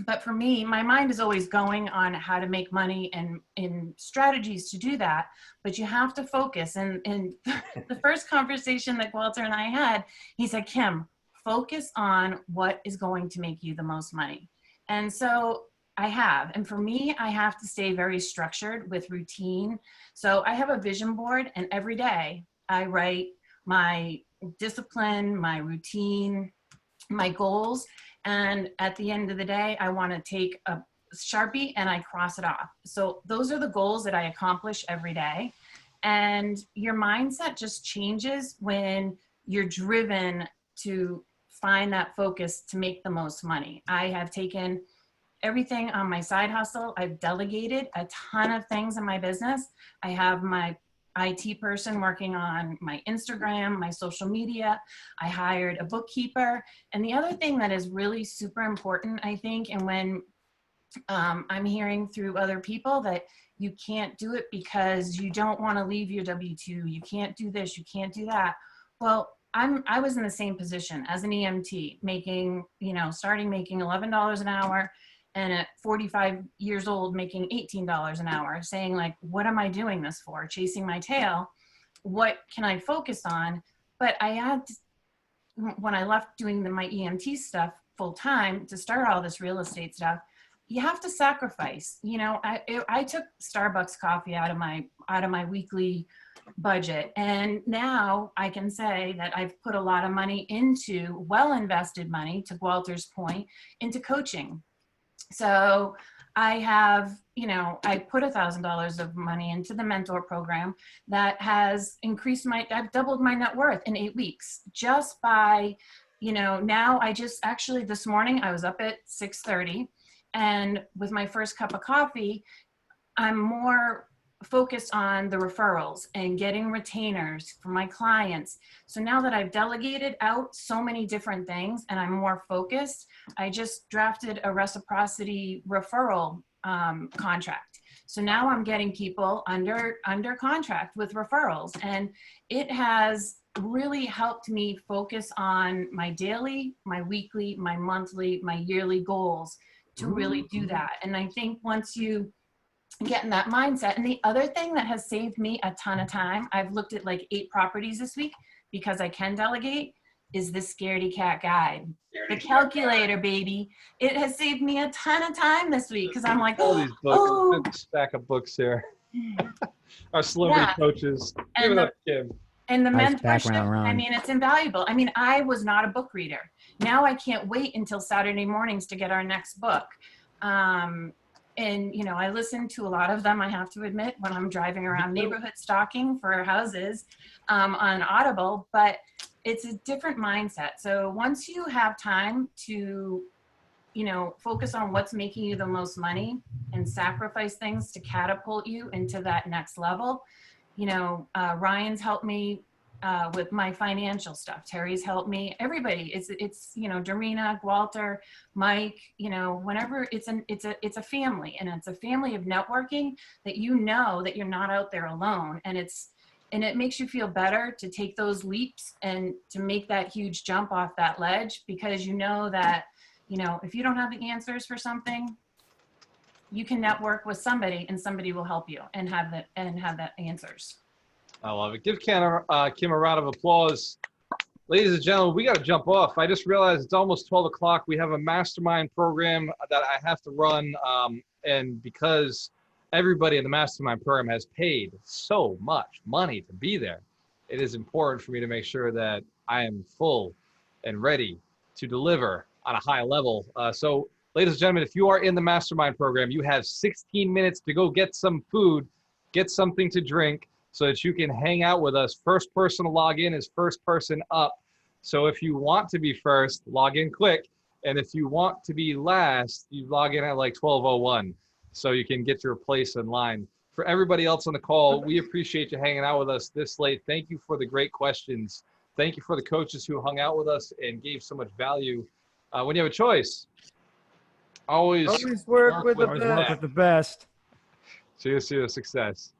But for me, my mind is always going on how to make money and in strategies to do that. But you have to focus. And the first conversation that Walter and I had, he said, Kim, focus on what is going to make you the most money. And so I have. And for me, I have to stay very structured with routine. So I have a vision board, and every day I write my discipline, my routine, my goals. And at the end of the day, I want to take a Sharpie and I cross it off. So those are the goals that I accomplish every day. And your mindset just changes when you're driven to find that focus to make the most money. I have taken everything on my side hustle. I've delegated a ton of things in my business. I have my IT person working on my Instagram, my social media. I hired a bookkeeper. And the other thing that is really super important, I think, and when I'm hearing through other people that you can't do it because you don't want to leave your W-2, you can't do this, you can't do that. Well, I was in the same position as an EMT, starting making $11 an hour, and at 45 years old, making $18 an hour, saying like, what am I doing this for? Chasing my tail. What can I focus on? But I had to, when I left doing my EMT stuff full time to start all this real estate stuff, you have to sacrifice. I took Starbucks coffee out of my weekly budget. And now I can say that I've put a lot of money into, well invested money, to Walter's point, into coaching. So I have, I put $1,000 of money into the mentor program that has increased I've doubled my net worth in 8 weeks just by, now I just actually this morning I was up at 6:30, and with my first cup of coffee, I'm more focused on the referrals and getting retainers for my clients. So now that I've delegated out so many different things and I'm more focused, I just drafted a reciprocity referral contract. So now I'm getting people under contract with referrals, and it has really helped me focus on my daily, my weekly, my monthly, my yearly goals to really do that. And I think once you get in that mindset, and the other thing that has saved me a ton of time, I've looked at like 8 properties this week because I can delegate. is the Scaredy Cat Guide. The calculator, baby. It has saved me a ton of time this week because I'm like, All these books, oh. big stack of books here. Our celebrity coaches. Give it up, Kim. And the Nice mentorship, background, Ron. I mean, it's invaluable. I mean, I was not a book reader. Now I can't wait until Saturday mornings to get our next book. And, you know, I listen to a lot of them, I have to admit, when I'm driving around neighborhood stalking for houses on Audible, but it's a different mindset. So once you have time to, you know, focus on what's making you the most money and sacrifice things to catapult you into that next level, you know, Ryan's helped me with my financial stuff. Terry's helped me. Everybody, it's you know, Darina, Walter, Mike. You know, whenever it's a family, and it's a family of networking that you know that you're not out there alone, and it makes you feel better to take those leaps and to make that huge jump off that ledge, because you know that, you know, if you don't have the answers for something, you can network with somebody and somebody will help you and have the answers. I love it. Give Kim a round of applause. Ladies and gentlemen, we got to jump off. I just realized it's almost 12 o'clock. We have a mastermind program that I have to run. And because everybody in the mastermind program has paid so much money to be there, it is important for me to make sure that I am full and ready to deliver on a high level. So ladies and gentlemen, if you are in the mastermind program, you have 16 minutes to go get some food, get something to drink, so that you can hang out with us. First person to log in is first person up. So if you want to be first, log in quick. And if you want to be last, you log in at like 12:01, so you can get your place in line. For everybody else on the call, we appreciate you hanging out with us this late. Thank you for the great questions. Thank you for the coaches who hung out with us and gave so much value. When you have a choice, always work with the Always work with the best. Cheers to your success.